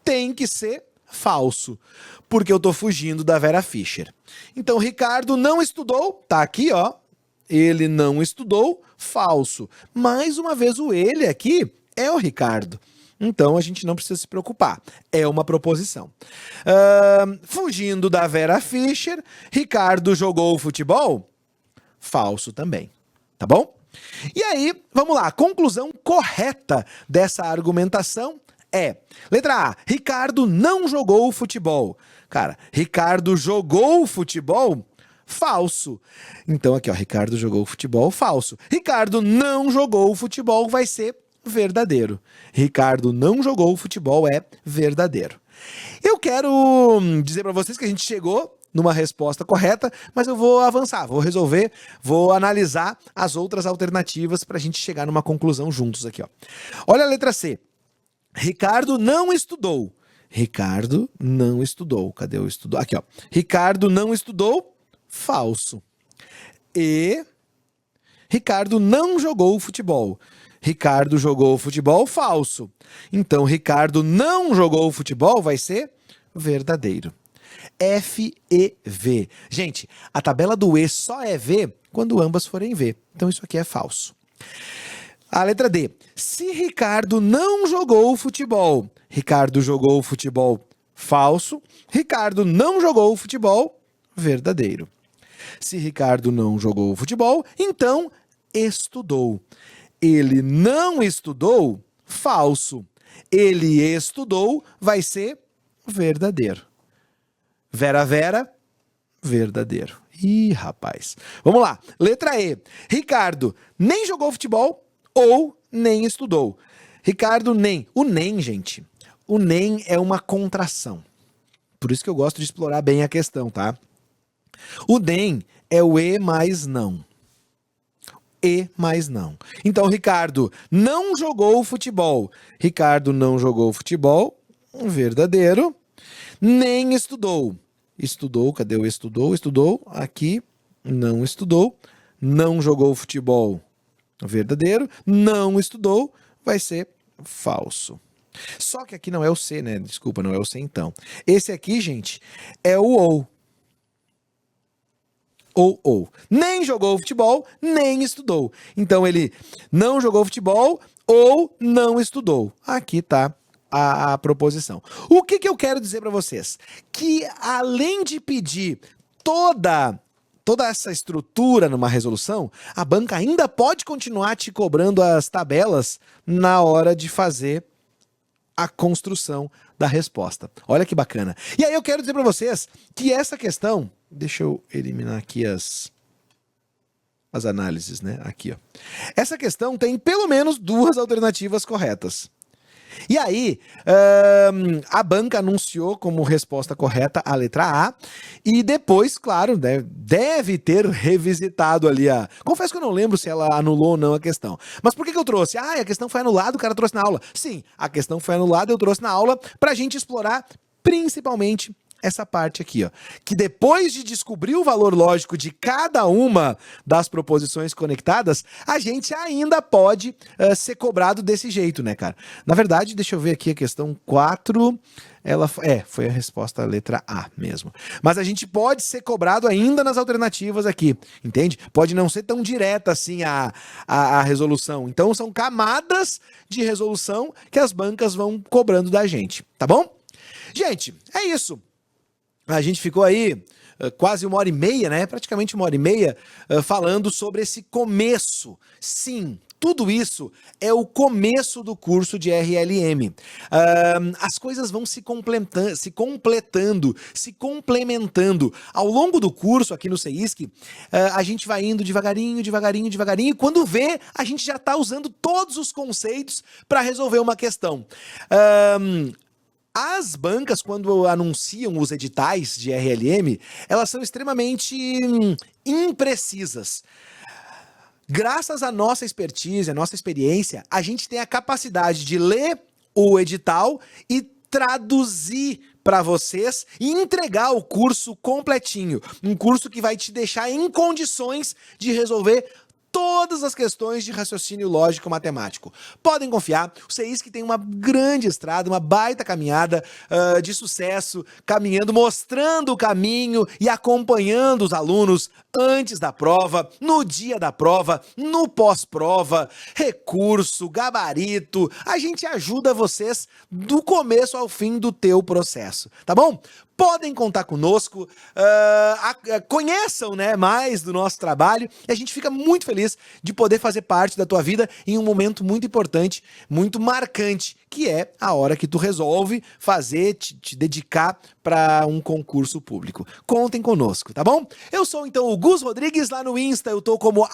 Tem que ser falso, porque eu tô fugindo da Vera Fischer. Então, Ricardo não estudou. Tá aqui, ó. Ele não estudou. Falso. Mais uma vez, o ele aqui é o Ricardo. Então, a gente não precisa se preocupar. É uma proposição. Fugindo da Vera Fischer, Ricardo jogou futebol? Falso também. Tá bom? E aí, vamos lá. A conclusão correta dessa argumentação é: letra A, Ricardo não jogou futebol. Cara, Ricardo jogou futebol? Falso. Então aqui, ó, Ricardo jogou futebol? Falso. Ricardo não jogou futebol vai ser verdadeiro. Ricardo não jogou futebol é verdadeiro. Eu quero dizer para vocês que a gente chegou numa resposta correta, mas eu vou avançar, vou resolver, vou analisar as outras alternativas para a gente chegar numa conclusão juntos aqui, ó. Olha a letra C. Ricardo não estudou. Ricardo não estudou. Cadê o estudou? Aqui, ó. Ricardo não estudou. Falso. E Ricardo não jogou futebol. Ricardo jogou futebol? Falso. Então, Ricardo não jogou futebol vai ser verdadeiro. F, E, V. Gente, a tabela do E só é V quando ambas forem V. Então, isso aqui é falso. A letra D. Se Ricardo não jogou futebol, Ricardo jogou futebol? Falso. Ricardo não jogou futebol? Verdadeiro. Se Ricardo não jogou futebol, então estudou. Ele não estudou? Falso. Ele estudou vai ser verdadeiro. Vera, Vera, verdadeiro. Ih, rapaz. Vamos lá. Letra E. Ricardo nem jogou futebol ou nem estudou. Ricardo nem. O nem, gente. O nem é uma contração. Por isso que eu gosto de explorar bem a questão, tá? O nem é o E mais não. E mais não. Então, Ricardo não jogou futebol. Ricardo não jogou futebol. Verdadeiro. Nem estudou. Estudou, cadê o estudou? Estudou, aqui, não estudou. Não jogou futebol. Verdadeiro. Não estudou, vai ser falso. Só que aqui não é o C, né? Desculpa, não é o C então. Esse aqui, gente, é o ou. Ou. Nem jogou futebol, nem estudou. Então ele não jogou futebol ou não estudou. Aqui tá a proposição. O que eu quero dizer para vocês? Que além de pedir toda essa estrutura numa resolução, a banca ainda pode continuar te cobrando as tabelas na hora de fazer a construção da resposta. Olha que bacana. E aí eu quero dizer para vocês que essa questão, deixa eu eliminar aqui as análises, né? Aqui, ó. Essa questão tem pelo menos duas alternativas corretas. E aí, a banca anunciou como resposta correta a letra A e depois, claro, deve ter revisitado ali a... Confesso que eu não lembro se ela anulou ou não a questão. Mas por que eu trouxe? A questão foi anulada, o cara trouxe na aula. Sim, a questão foi anulada, eu trouxe na aula pra gente explorar principalmente essa parte aqui, ó, que depois de descobrir o valor lógico de cada uma das proposições conectadas, a gente ainda pode ser cobrado desse jeito, né, cara? Na verdade, deixa eu ver aqui a questão 4, foi a resposta à letra A mesmo. Mas a gente pode ser cobrado ainda nas alternativas aqui, entende? Pode não ser tão direta assim a resolução. Então, são camadas de resolução que as bancas vão cobrando da gente, tá bom? Gente, é isso. A gente ficou aí quase 1h30, né? Praticamente 1h30 falando sobre esse começo. Sim, tudo isso é o começo do curso de RLM. As coisas vão se completando, se complementando. Ao longo do curso aqui no CEISC, a gente vai indo devagarinho, e quando vê, a gente já está usando todos os conceitos para resolver uma questão. As bancas, quando anunciam os editais de RLM, elas são extremamente imprecisas. Graças à nossa expertise, à nossa experiência, a gente tem a capacidade de ler o edital e traduzir para vocês e entregar o curso completinho. Um curso que vai te deixar em condições de resolver todas as questões de raciocínio lógico matemático. Podem confiar, o CEISC tem uma grande estrada, uma baita caminhada de sucesso, caminhando, mostrando o caminho e acompanhando os alunos antes da prova, no dia da prova, no pós-prova, recurso, gabarito. A gente ajuda vocês do começo ao fim do teu processo, tá bom? Podem contar conosco, conheçam, né, mais do nosso trabalho e a gente fica muito feliz de poder fazer parte da tua vida em um momento muito importante, muito marcante, que é a hora que tu resolve fazer, te dedicar para um concurso público. Contem conosco, tá bom? Eu sou então o Gus Rodrigues, lá no Insta eu tô como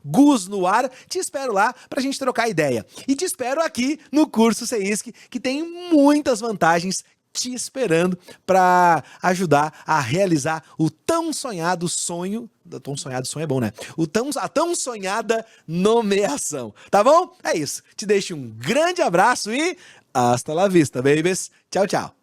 @GusNoar, te espero lá pra gente trocar ideia. E te espero aqui no curso CEISC, que tem muitas vantagens te esperando para ajudar a realizar o tão sonhado sonho. Tão sonhado sonho é bom, né? A tão sonhada nomeação. Tá bom? É isso. Te deixo um grande abraço e hasta la vista, babies. Tchau, tchau.